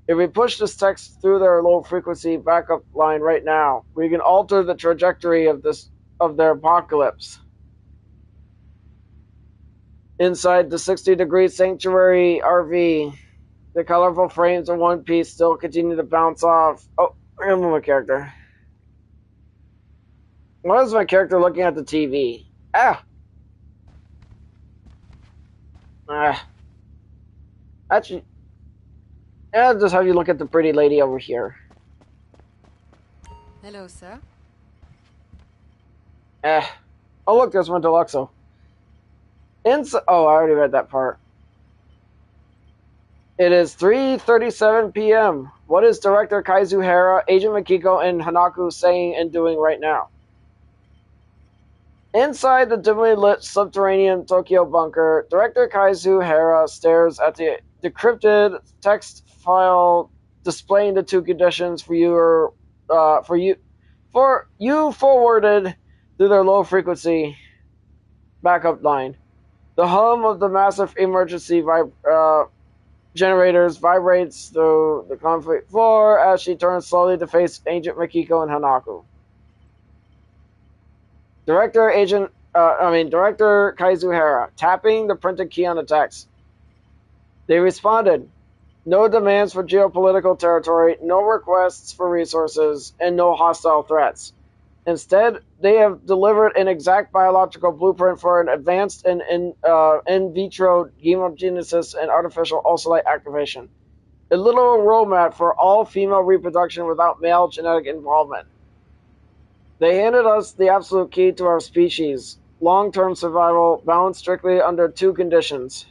If we push this text through their low-frequency backup line right now, we can alter the trajectory of their apocalypse. Inside the 60-degree Sanctuary RV, the colorful frames of One Piece still continue to bounce off. Oh, I'm my character. Why is my character looking at the TV? Ah! Actually, I'll just have you look at the pretty lady over here. Hello, sir. Oh look, there's one Deluxo. Oh, I already read that part. It is 3:37 p.m. What is Director Kaizuhara, Agent Makiko, and Hanako saying and doing right now? Inside the dimly lit subterranean Tokyo bunker, Director Kaizuhara stares at the decrypted text file displaying the two conditions for you forwarded through their low frequency backup line. The hum of the massive emergency generators vibrates through the concrete floor as she turns slowly to face Agent Makiko and Hanako. Director Kaizuhara, tapping the printed key on the text. They responded, no demands for geopolitical territory, no requests for resources, and no hostile threats. Instead, they have delivered an exact biological blueprint for an advanced in vitro gameogenesis and artificial oocyte activation. A literal roadmap for all female reproduction without male genetic involvement. They handed us the absolute key to our species, long-term survival, balanced strictly under two conditions.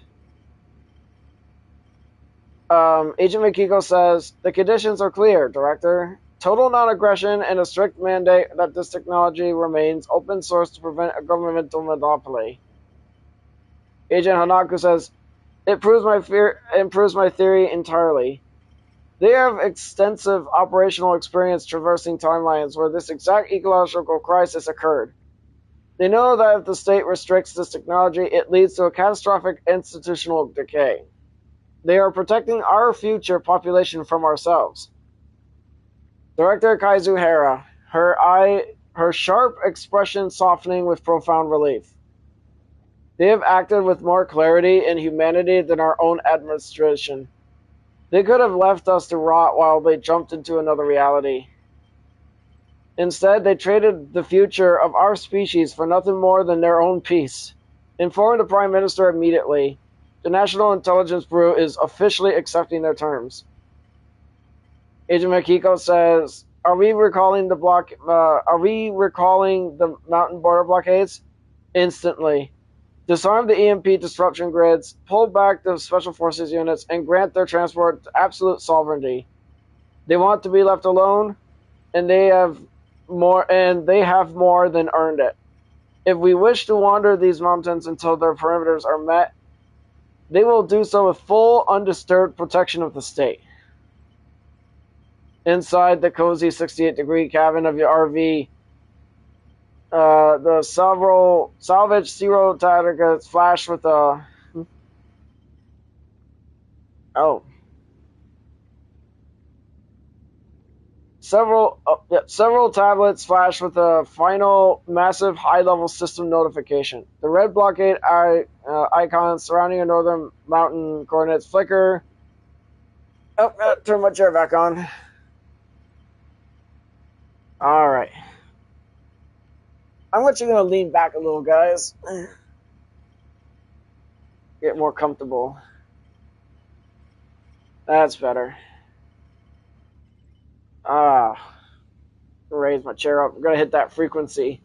Agent Makiko says, the conditions are clear, Director. Total non-aggression and a strict mandate that this technology remains open source to prevent a governmental monopoly. Agent Hanako says, it proves my theory entirely. They have extensive operational experience traversing timelines where this exact ecological crisis occurred. They know that if the state restricts this technology, it leads to a catastrophic institutional decay. They are protecting our future population from ourselves. Director Kaizuhara, her sharp expression softening with profound relief. They have acted with more clarity and humanity than our own administration. They could have left us to rot while they jumped into another reality. Instead, they traded the future of our species for nothing more than their own peace. Inform the Prime Minister immediately. The National Intelligence Bureau is officially accepting their terms. Agent Makiko says, Are we recalling the mountain border blockades? Instantly. Disarm the EMP disruption grids, pull back the Special Forces units, and grant their transport absolute sovereignty. They want to be left alone, and they have more than earned it. If we wish to wander these mountains until their perimeters are met, they will do so with full, undisturbed protection of the state. Inside the cozy 68-degree cabin of your RV, the several salvaged Zero targets flash with a... Several tablets flash with a final massive high-level system notification. The red blockade icons surrounding a northern mountain coordinates flicker. Turn my chair back on. Alright. I'm actually going to lean back a little, guys. Get more comfortable. That's better. Raise my chair up. I'm going to hit that frequency.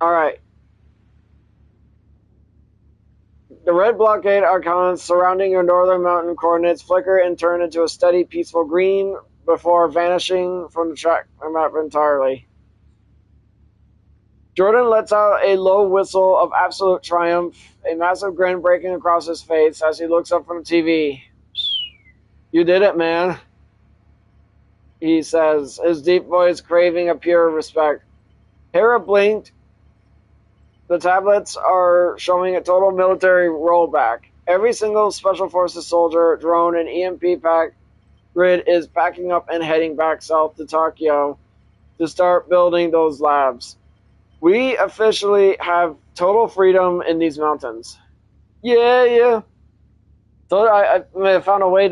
Alright. The red blockade icons surrounding your northern mountain coordinates flicker and turn into a steady, peaceful green. before vanishing from the track map entirely. Jordan lets out a low whistle of absolute triumph, a massive grin breaking across his face as he looks up from the TV. You did it, man, he says, his deep voice craving a pure respect. Hera blinked. The tablets are showing a total military rollback. Every single Special Forces soldier, drone, and EMP pack grid is packing up and heading back south to Tokyo to start building those labs. We officially have total freedom in these mountains. Yeah. So I found a way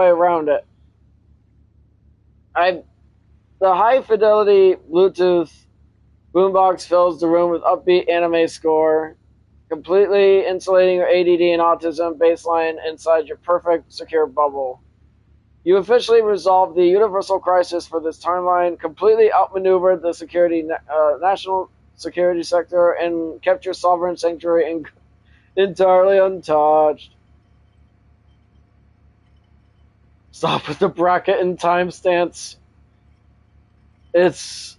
around it. The high fidelity Bluetooth boombox fills the room with upbeat anime score, completely insulating your ADD and autism baseline inside your perfect secure bubble. You officially resolved the universal crisis for this timeline, completely outmaneuvered the national security sector, and kept your sovereign sanctuary entirely untouched. Stop with the bracket and timestamps. It's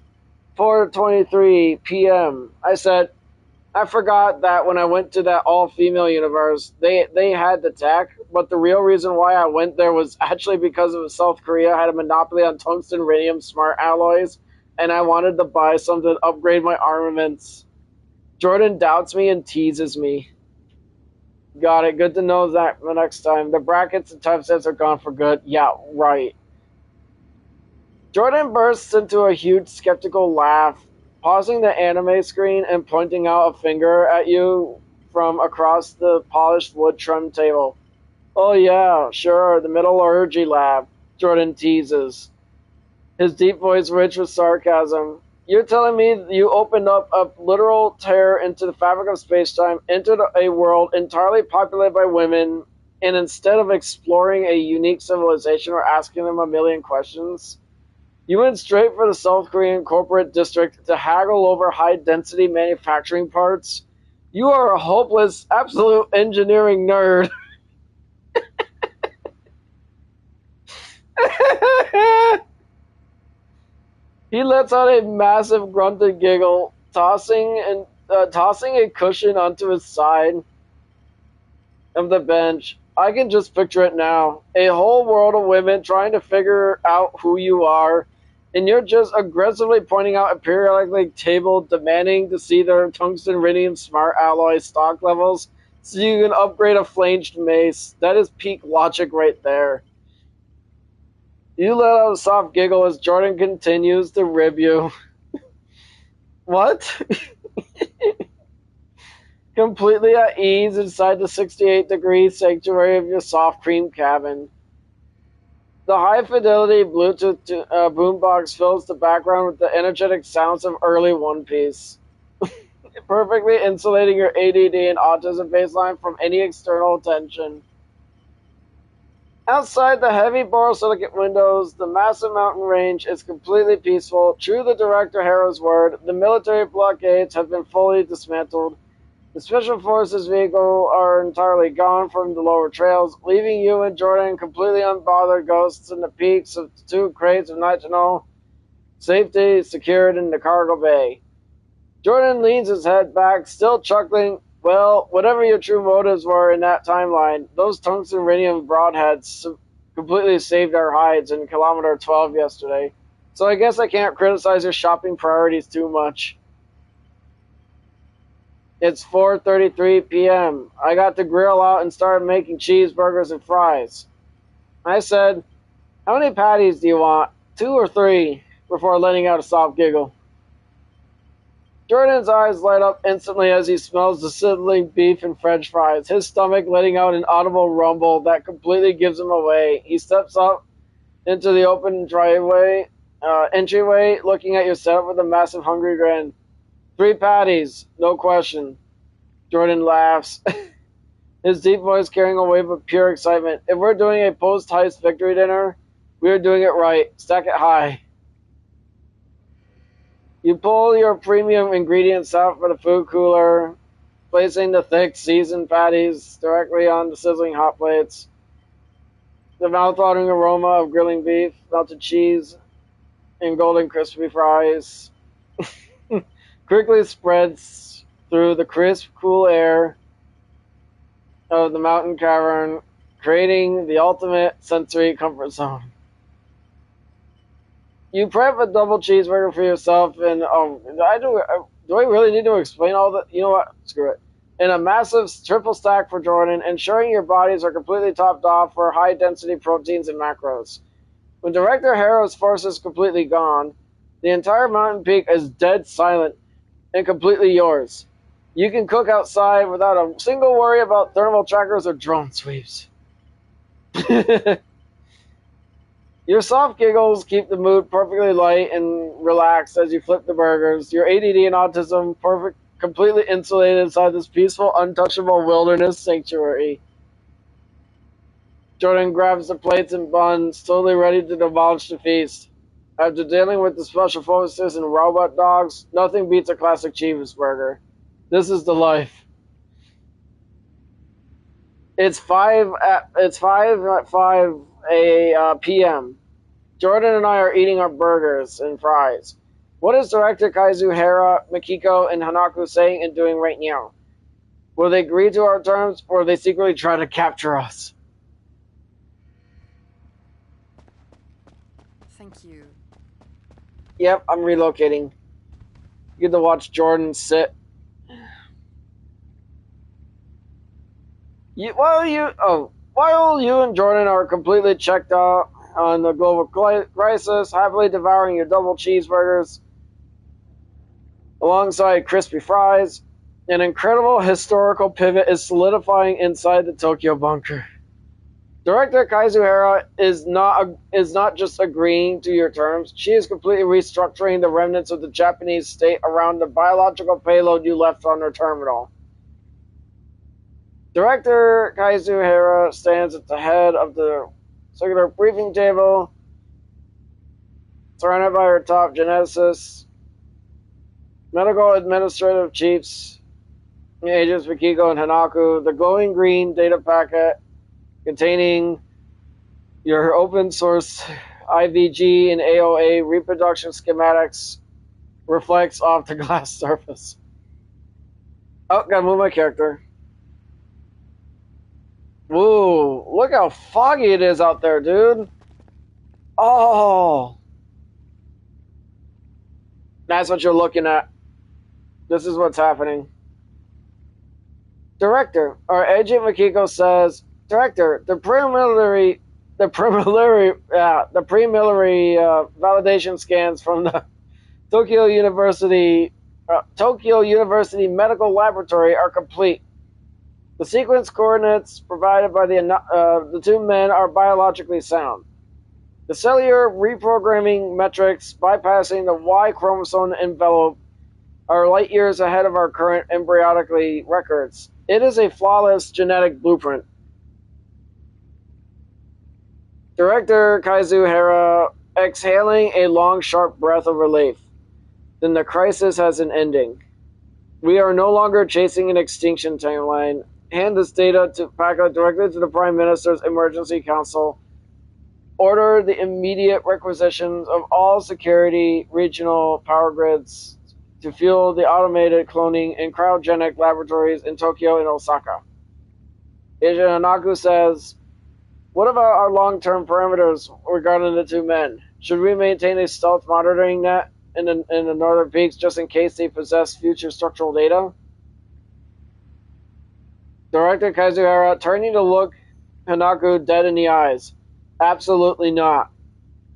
4:23 p.m. I said, I forgot that when I went to that all-female universe, they had the tech, but the real reason why I went there was actually because of South Korea had a monopoly on tungsten radium smart alloys, and I wanted to buy some to upgrade my armaments. Jordan doubts me and teases me. Got it. Good to know that the next time. The brackets and timestamps are gone for good. Yeah, right. Jordan bursts into a huge skeptical laugh, pausing the anime screen and pointing out a finger at you from across the polished wood trim table. Oh yeah, sure, the metallurgy lab, Jordan teases, his deep voice rich with sarcasm. You're telling me you opened up a literal tear into the fabric of space-time, entered a world entirely populated by women, and instead of exploring a unique civilization or asking them a million questions, you went straight for the South Korean corporate district to haggle over high-density manufacturing parts? You are a hopeless, absolute engineering nerd. He lets out a massive grunted giggle, tossing a cushion onto his side of the bench. I can just picture it now. A whole world of women trying to figure out who you are, and you're just aggressively pointing out a periodic table demanding to see their tungsten radium smart alloy stock levels so you can upgrade a flanged mace. That is peak logic right there. You let out a soft giggle as Jordan continues to rib you. What? Completely at ease inside the 68-degree sanctuary of your soft cream cabin. The high-fidelity Bluetooth boombox fills the background with the energetic sounds of early One Piece, perfectly insulating your ADD and autism baseline from any external attention. Outside the heavy borosilicate windows, the massive mountain range is completely peaceful. True to Director Harrow's word, the military blockades have been fully dismantled. The Special Forces vehicles are entirely gone from the lower trails, leaving you and Jordan completely unbothered ghosts in the peaks of the two crates of nitrogen, safety secured in the cargo bay. Jordan leans his head back, still chuckling. Well, whatever your true motives were in that timeline, those tungsten radium broadheads completely saved our hides in kilometer 12 yesterday. So I guess I can't criticize your shopping priorities too much. It's 4:33 p.m. I got the grill out and started making cheeseburgers and fries. I said, how many patties do you want? 2 or 3? Before letting out a soft giggle. Jordan's eyes light up instantly as he smells the sizzling beef and french fries, his stomach letting out an audible rumble that completely gives him away. He steps up into the open entryway, looking at your setup with a massive hungry grin. 3 patties, no question. Jordan laughs, his deep voice carrying a wave of pure excitement. If we're doing a post-heist victory dinner, we are doing it right. Stack it high. You pull your premium ingredients out for the food cooler, placing the thick, seasoned patties directly on the sizzling hot plates. The mouth-watering aroma of grilling beef, melted cheese, and golden crispy fries quickly spreads through the crisp, cool air of the mountain cavern, creating the ultimate sensory comfort zone. You prep a double cheeseburger for yourself, and do I really need to explain all that? You know what? Screw it. And a massive triple stack for Jordan, ensuring your bodies are completely topped off for high density proteins and macros. When Director Harrow's force is completely gone, the entire mountain peak is dead silent and completely yours. You can cook outside without a single worry about thermal trackers or drone sweeps. Your soft giggles keep the mood perfectly light and relaxed as you flip the burgers. Your ADD and autism completely insulated inside this peaceful, untouchable wilderness sanctuary. Jordan grabs the plates and buns, totally ready to demolish the feast. After dealing with the special forces and robot dogs, nothing beats a classic cheeseburger. This is the life. It's 5 p.m. Jordan and I are eating our burgers and fries. What is Director Kazuhira, Mikiko, and Hanaku saying and doing right now? Will they agree to our terms, or will they secretly try to capture us? Thank you. Yep, I'm relocating. You get to watch Jordan sit. While you and Jordan are completely checked out on the global crisis, happily devouring your double cheeseburgers alongside crispy fries, an incredible historical pivot is solidifying inside the Tokyo bunker. Director Kazuhira is not just agreeing to your terms, she is completely restructuring the remnants of the Japanese state around the biological payload you left on her terminal. Director Kazuhira stands at the head of the circular briefing table, surrounded by her top geneticists, medical administrative chiefs, agents Mikiko and Hanaku, the glowing green data packet containing your open source IVG and AOA reproduction schematics reflects off the glass surface. Oh, gotta move my character. Whoa, look how foggy it is out there, dude. Oh. That's what you're looking at. This is what's happening. Director, our agent Mikiko says, Director, the preliminary validation scans from the Tokyo University Medical Laboratory are complete. The sequence coordinates provided by the two men are biologically sound. The cellular reprogramming metrics bypassing the Y chromosome envelope are light years ahead of our current embryonically records. It is a flawless genetic blueprint. Director Kazuhira exhaling a long, sharp breath of relief. Then the crisis has an ending. We are no longer chasing an extinction timeline. Hand this data to Paco directly to the Prime Minister's Emergency Council. Order the immediate requisitions of all security regional power grids to fuel the automated cloning and cryogenic laboratories in Tokyo and Osaka. Agent Hanaku says, what about our long-term parameters regarding the two men? Should we maintain a stealth monitoring net in the northern peaks just in case they possess future structural data? Director Kazuhira turning to look Hanaku dead in the eyes. Absolutely not.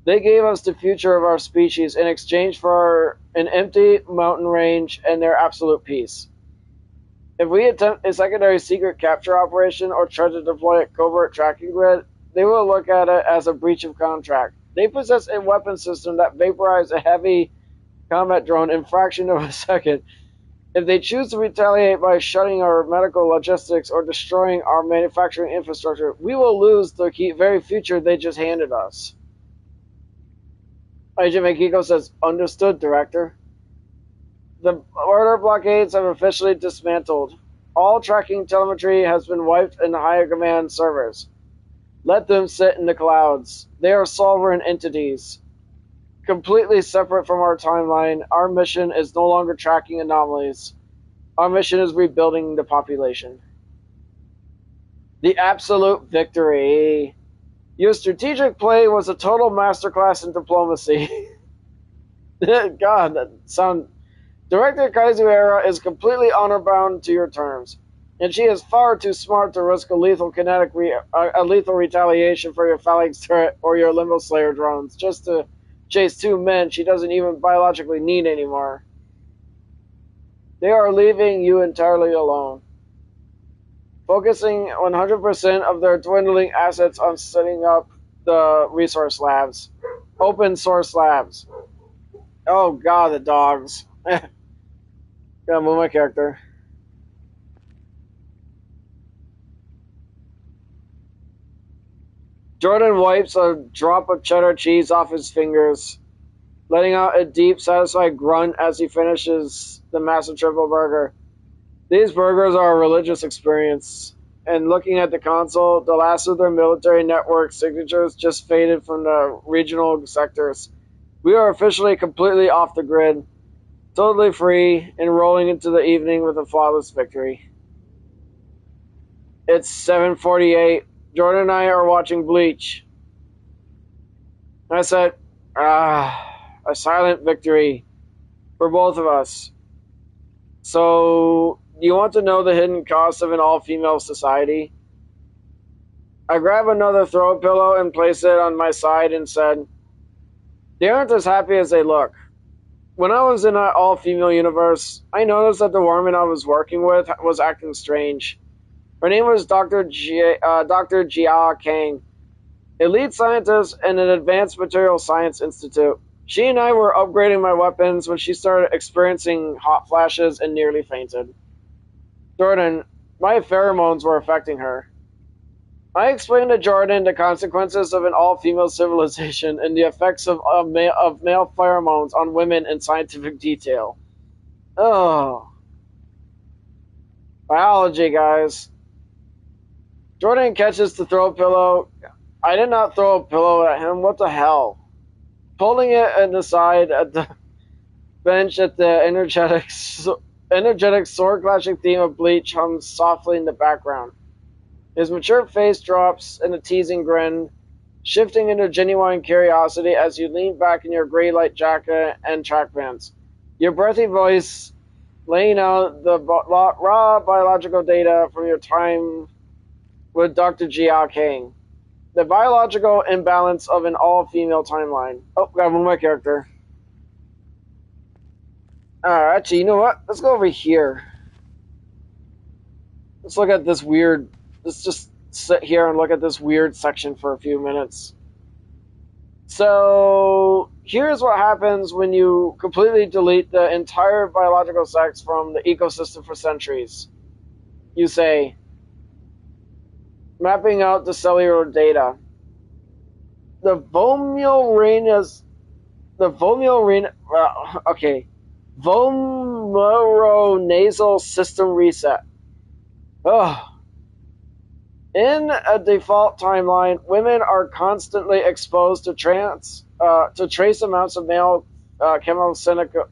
They gave us the future of our species in exchange for an empty mountain range and their absolute peace. If we attempt a secondary secret capture operation or try to deploy a covert tracking grid, they will look at it as a breach of contract. They possess a weapon system that vaporizes a heavy combat drone in a fraction of a second. If they choose to retaliate by shutting our medical logistics or destroying our manufacturing infrastructure, we will lose the very future they just handed us. Agent Mikiko says, understood, Director. The border blockades have officially dismantled. All tracking telemetry has been wiped in the higher command servers. Let them sit in the clouds. They are sovereign entities, completely separate from our timeline. Our mission is no longer tracking anomalies. Our mission is rebuilding the population. The absolute victory. Your strategic play was a total masterclass in diplomacy. God, that sound. Director Kazuhira is completely honor-bound to your terms, and she is far too smart to risk a lethal retaliation for your phalanx turret or your limbo slayer drones just to chase two men she doesn't even biologically need anymore. They are leaving you entirely alone, focusing 100% of their dwindling assets on setting up the resource labs, open source labs. Oh God, the dogs. Gotta move my character. Jordan wipes a drop of cheddar cheese off his fingers, letting out a deep, satisfied grunt as he finishes the massive triple burger. These burgers are a religious experience, and looking at the console, the last of their military network signatures just faded from the regional sectors. We are officially completely off the grid, totally free, and rolling into the evening with a flawless victory. It's 7:48. Jordan and I are watching Bleach. I said, a silent victory for both of us. So, do you want to know the hidden cost of an all-female society? I grab another throw pillow and place it on my side and said, they aren't as happy as they look. When I was in an all-female universe, I noticed that the woman I was working with was acting strange. Her name was Dr. Jia Kang, a lead scientist in an advanced material science institute. She and I were upgrading my weapons when she started experiencing hot flashes and nearly fainted. Jordan, my pheromones were affecting her. I explained to Jordan the consequences of an all-female civilization and the effects of male pheromones on women in scientific detail. Oh. Biology, guys. Jordan catches the throw pillow. I did not throw a pillow at him. What the hell? Pulling it aside at the bench at the energetic sword-clashing theme of Bleach hums softly in the background. His mature face drops in a teasing grin, shifting into genuine curiosity as you lean back in your gray light jacket and track pants. Your breathy voice laying out the raw biological data from your time with Dr. Jia Kang. The biological imbalance of an all-female timeline. Oh, gotta move my character. Actually, you know what? Let's go over here. Let's look at this weird... Let's just sit here and look at this weird section for a few minutes. So, here's what happens when you completely delete the entire biological sex from the ecosystem for centuries. You say, mapping out the cellular data. The vomeronasal system reset. Oh. In a default timeline, women are constantly exposed to trace amounts of male chemosync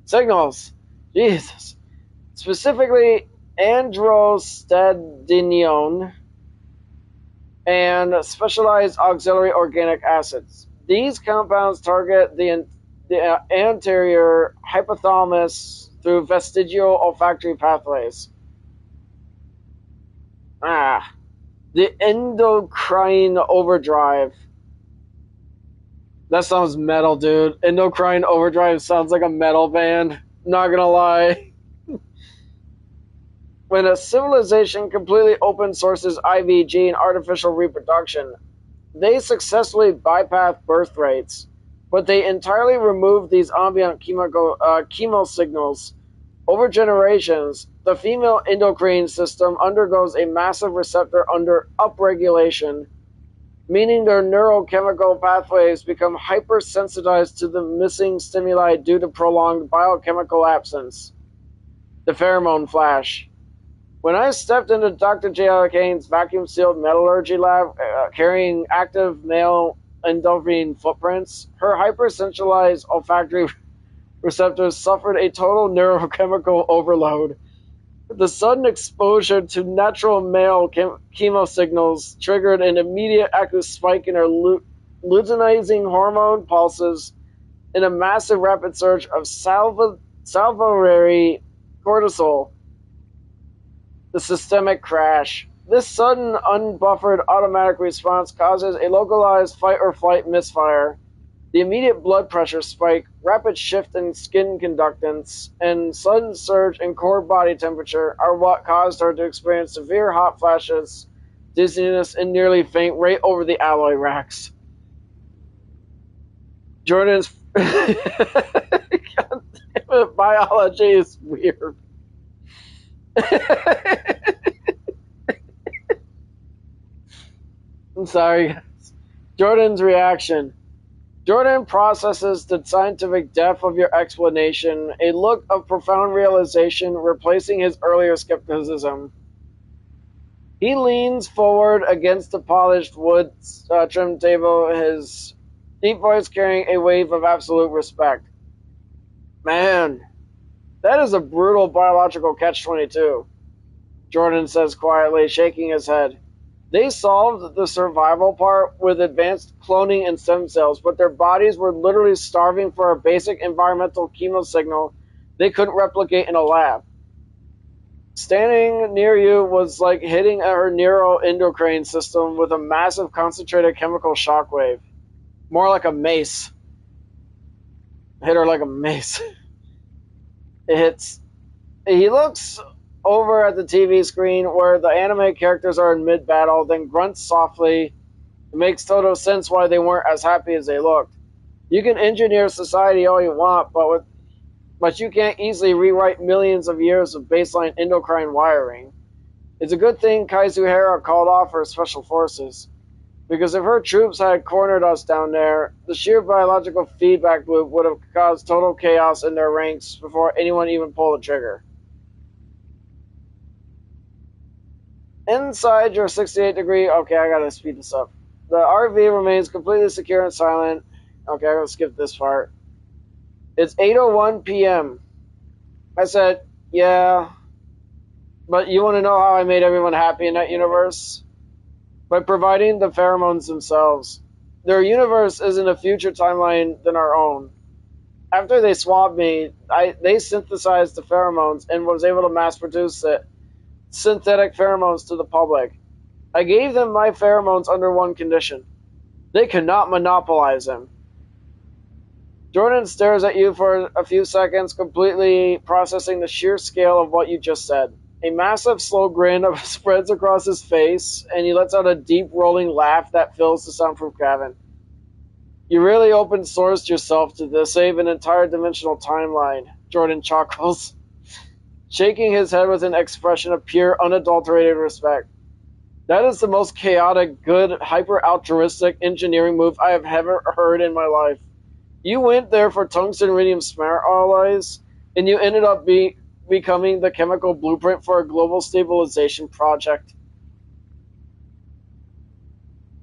signals. Jesus. Specifically, androstenedione and specialized auxiliary organic acids. These compounds target the anterior hypothalamus through vestigial olfactory pathways. The endocrine overdrive. That sounds metal, dude. Endocrine overdrive sounds like a metal band. Not gonna lie. When a civilization completely open sources IVG and artificial reproduction, they successfully bypass birth rates, but they entirely remove these ambient chemo signals. Over generations, the female endocrine system undergoes a massive receptor under upregulation, meaning their neurochemical pathways become hypersensitized to the missing stimuli due to prolonged biochemical absence. The pheromone flash. When I stepped into Dr. J. Arcane's vacuum-sealed metallurgy lab carrying active male endorphin footprints, her hypersensualized olfactory receptors suffered a total neurochemical overload. The sudden exposure to natural male chemo signals triggered an immediate acute spike in her luteinizing hormone pulses and a massive rapid surge of salivary cortisol. The systemic crash. This sudden, unbuffered automatic response causes a localized fight-or-flight misfire. The immediate blood pressure spike, rapid shift in skin conductance, and sudden surge in core body temperature are what caused her to experience severe hot flashes, dizziness, and nearly faint right over the alloy racks. Jordan's biology is weird. I'm sorry. Jordan's reaction. Jordan processes the scientific depth of your explanation, a look of profound realization replacing his earlier skepticism. He leans forward against the polished wood trim table, his deep voice carrying a wave of absolute respect. Man, that is a brutal biological catch-22, Jordan says quietly, shaking his head. They solved the survival part with advanced cloning and stem cells, but their bodies were literally starving for a basic environmental chemo signal they couldn't replicate in a lab. Standing near you was like hitting her neuroendocrine system with a massive concentrated chemical shockwave. More like a mace. Hit her like a mace. It hits. He looks over at the TV screen where the anime characters are in mid-battle, then grunts softly. It makes total sense why they weren't as happy as they looked. You can engineer society all you want, but you can't easily rewrite millions of years of baseline endocrine wiring. It's a good thing Kazuhara called off her special forces, because if her troops had cornered us down there, the sheer biological feedback loop would have caused total chaos in their ranks before anyone even pulled the trigger. Inside your 68-degree... Okay, I gotta speed this up. The RV remains completely secure and silent. Okay, I'm gonna skip this part. It's 8:01 p.m. I said, yeah, but you want to know how I made everyone happy in that universe? By providing the pheromones themselves. Their universe is in a future timeline than our own. After they swabbed me, they synthesized the pheromones and was able to mass produce it. Synthetic pheromones to the public. I gave them my pheromones under one condition. They cannot monopolize them. Jordan stares at you for a few seconds, completely processing the sheer scale of what you just said. A massive, slow grin spreads across his face, and he lets out a deep, rolling laugh that fills the soundproof cabin. You really open-sourced yourself to save an entire dimensional timeline, Jordan chuckles, shaking his head with an expression of pure, unadulterated respect. That is the most chaotic, good, hyper-altruistic engineering move I have ever heard in my life. You went there for tungsten iridium smart alloys, and you ended up becoming the chemical blueprint for a global stabilization project.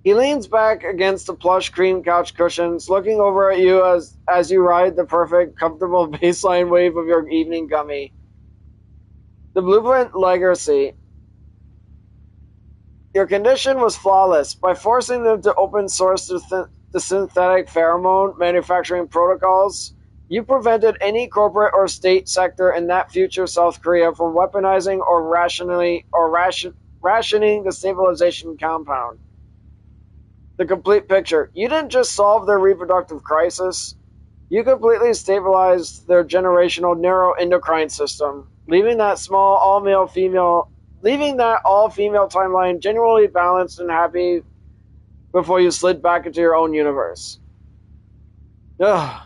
He leans back against the plush cream couch cushions, looking over at you as you ride the perfect, comfortable baseline wave of your evening gummy. The blueprint legacy. Your condition was flawless. By forcing them to open source the synthetic pheromone manufacturing protocols, you prevented any corporate or state sector in that future South Korea from weaponizing or rationing the stabilization compound. The complete picture. You didn't just solve their reproductive crisis, you completely stabilized their generational neuroendocrine system, leaving that all-female timeline genuinely balanced and happy before you slid back into your own universe. Ugh.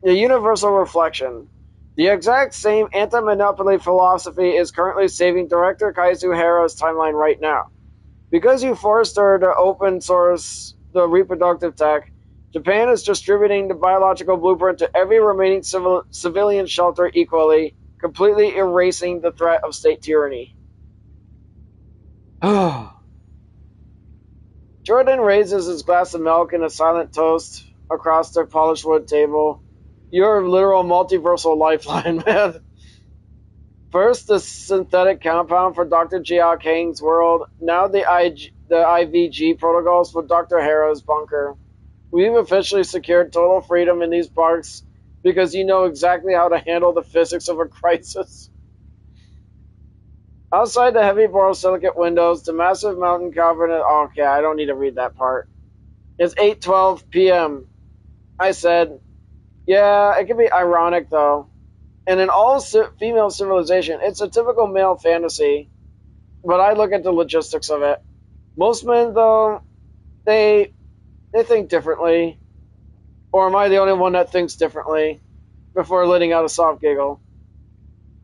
The universal reflection. The exact same anti-monopoly philosophy is currently saving Director Kazuhara's timeline right now. Because you forced her to open source the reproductive tech, Japan is distributing the biological blueprint to every remaining civilian shelter equally, completely erasing the threat of state tyranny. Jordan raises his glass of milk in a silent toast across their polished wood table. You're a literal multiversal lifeline, man. First, the synthetic compound for Dr. Jia Kang's world, now the IVG protocols for Dr. Harrow's bunker. We've officially secured total freedom in these parks because you know exactly how to handle the physics of a crisis. Outside the heavy borosilicate windows, the massive mountain cavern. Oh, okay, I don't need to read that part. It's 8:12 p.m. I said, yeah, it can be ironic though. In an all-female civilization, it's a typical male fantasy, but I look at the logistics of it. Most men, though, they think differently. Or am I the only one that thinks differently? Before letting out a soft giggle.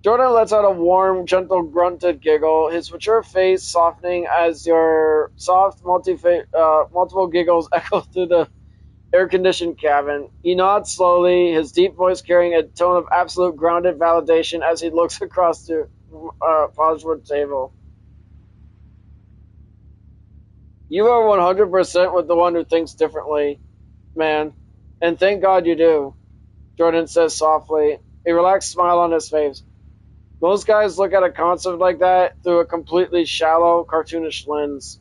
Jordan lets out a warm, gentle, grunted giggle, his mature face softening as your soft, multiple giggles echo through the air-conditioned cabin. He nods slowly, his deep voice carrying a tone of absolute grounded validation as he looks across the polished wood table. You are 100% with the one who thinks differently, man. And thank God you do, Jordan says softly, a relaxed smile on his face. Most guys look at a concept like that through a completely shallow, cartoonish lens.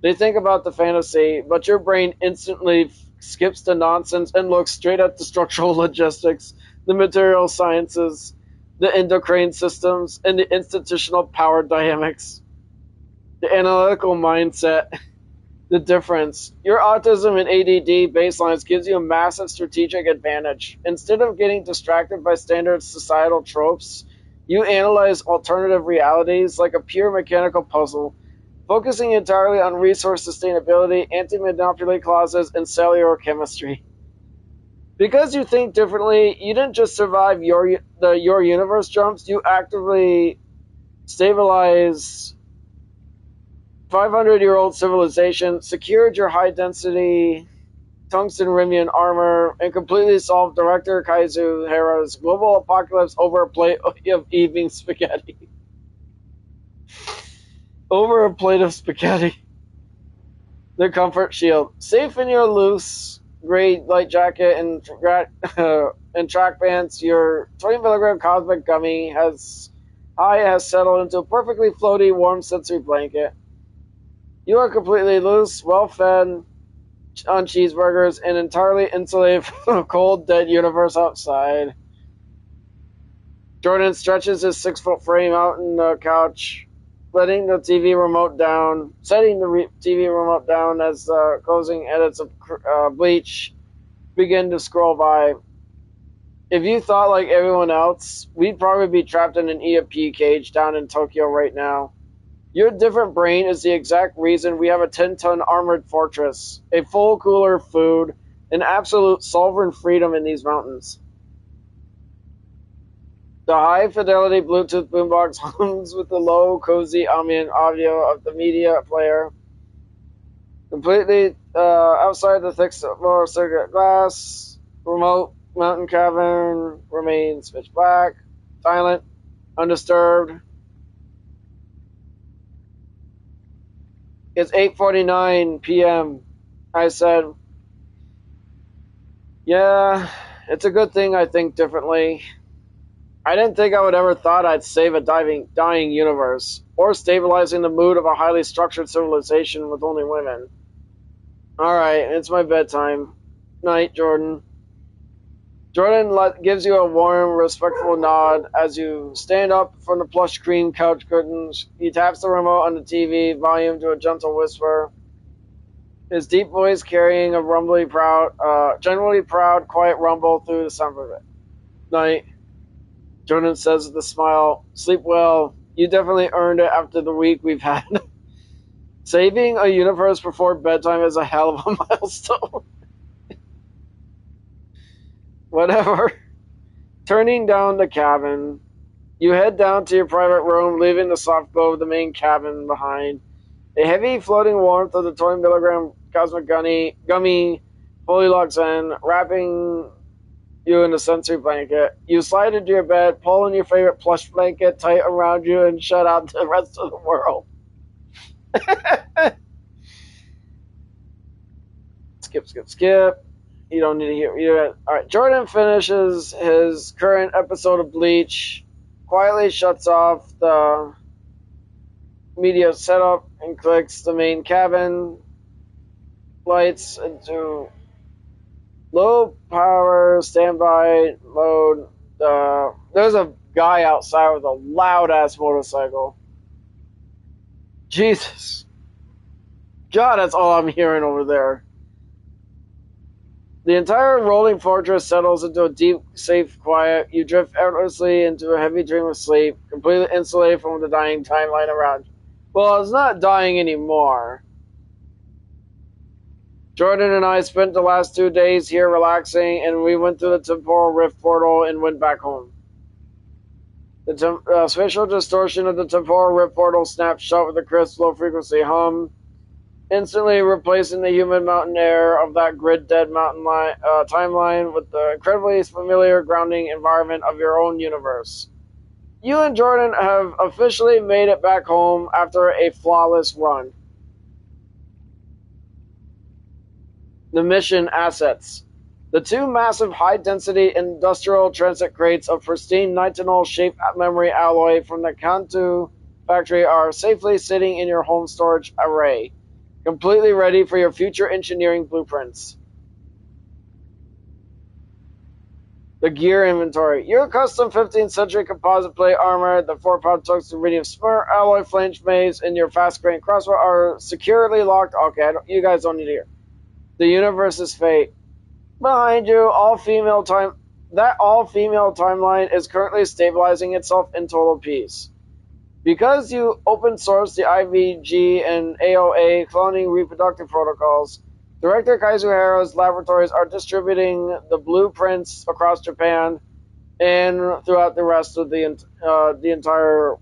They think about the fantasy, but your brain instantly skips the nonsense and looks straight at the structural logistics, the material sciences, the endocrine systems, and the institutional power dynamics. The analytical mindset. The difference. Your autism and ADD baselines gives you a massive strategic advantage. Instead of getting distracted by standard societal tropes, you analyze alternative realities like a pure mechanical puzzle, focusing entirely on resource sustainability, anti-monopoly clauses, and cellular chemistry. Because you think differently, you didn't just survive your universe jumps, you actively stabilize 500-year-old civilization, secured your high-density tungsten Rimian armor, and completely solved Director Kazuhira's global apocalypse over a plate of evening spaghetti. Over a plate of spaghetti. The comfort shield. Safe in your loose gray light jacket and track pants, your 20 milligram cosmic gummy has settled into a perfectly floaty, warm sensory blanket. You are completely loose, well-fed on cheeseburgers, and entirely insulated from the cold, dead universe outside. Jordan stretches his 6-foot frame out on the couch, setting the TV remote down as closing edits of Bleach begin to scroll by. If you thought like everyone else, we'd probably be trapped in an EMP cage down in Tokyo right now. Your different brain is the exact reason we have a 10-ton armored fortress, a full cooler of food, and absolute sovereign freedom in these mountains. The high-fidelity Bluetooth boombox hums with the low, cozy ambient audio of the media player. Completely outside the thick fluoroscopic glass, remote mountain cavern remains pitch black, silent, undisturbed. It's 8:49 p.m. I said, yeah, it's a good thing I think differently. I didn't think I would ever thought I'd save a dying universe, or stabilizing the mood of a highly structured civilization with only women. Alright, it's my bedtime. Night, Jordan. Jordan gives you a warm, respectful nod as you stand up from the plush cream couch curtains. He taps the remote on the TV volume to a gentle whisper, his deep voice carrying a generally proud, quiet rumble through the sound of it. Night. Jordan says with a smile, sleep well. You definitely earned it after the week we've had. Saving a universe before bedtime is a hell of a milestone. Whatever. Turning down the cabin, you head down to your private room, leaving the soft glow of the main cabin behind. A heavy floating warmth of the 20 milligram cosmic gummy fully locks in, wrapping you in a sensory blanket. You slide into your bed, pull in your favorite plush blanket tight around you, and shut out the rest of the world. Skip. You don't need to hear. Alright, Jordan finishes his current episode of Bleach, quietly shuts off the media setup, and clicks the main cabin lights into low power standby mode. There's a guy outside with a loud ass motorcycle. Jesus. God, that's all I'm hearing over there. The entire rolling fortress settles into a deep, safe quiet. You drift effortlessly into a heavy dream of sleep, completely insulated from the dying timeline around you. Well, it's not dying anymore. Jordan and I spent the last 2 days here relaxing, and we went through the temporal rift portal and went back home. The spatial distortion of the temporal rift portal snapped shut with a crisp, low-frequency hum, instantly replacing the humid mountain air of that grid-dead mountain timeline with the incredibly familiar grounding environment of your own universe. You and Jordan have officially made it back home after a flawless run. The mission assets. The 2 massive high-density industrial transit crates of pristine nitinol-shaped memory alloy from the Kanto factory are safely sitting in your home storage array, completely ready for your future engineering blueprints. The gear inventory. Your custom 15th century composite plate armor, the 4-pound tungsten iridium smart alloy flange maze, and your fast-grain crossbow are securely locked. Okay, you guys don't need to hear. The universe's fate. Behind you, all-female timeline is currently stabilizing itself in total peace. Because you open sourced the IVG and AOA cloning reproductive protocols, Director Kazuhira's laboratories are distributing the blueprints across Japan and throughout the rest of the entire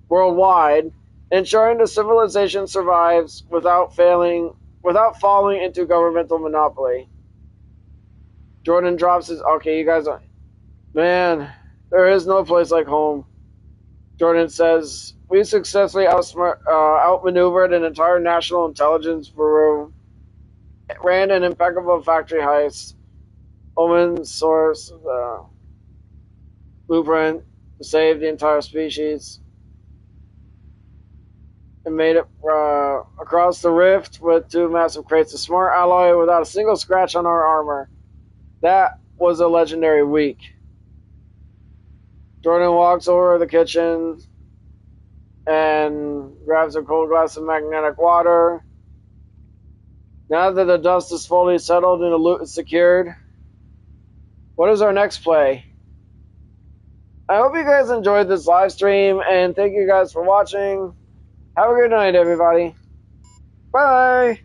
worldwide, ensuring the civilization survives without falling into governmental monopoly. Jordan drops his. Okay, you guys are. Man, there is no place like home. Jordan says, we successfully outmaneuvered an entire national intelligence bureau, ran an impeccable factory heist, open source blueprint to save the entire species, and made it across the rift with 2 massive crates of smart alloy without a single scratch on our armor. That was a legendary week. Jordan walks over to the kitchen and grabs a cold glass of magnetic water. Now that the dust is fully settled and the loot is secured, what is our next play? I hope you guys enjoyed this live stream, and thank you guys for watching. Have a good night, everybody. Bye!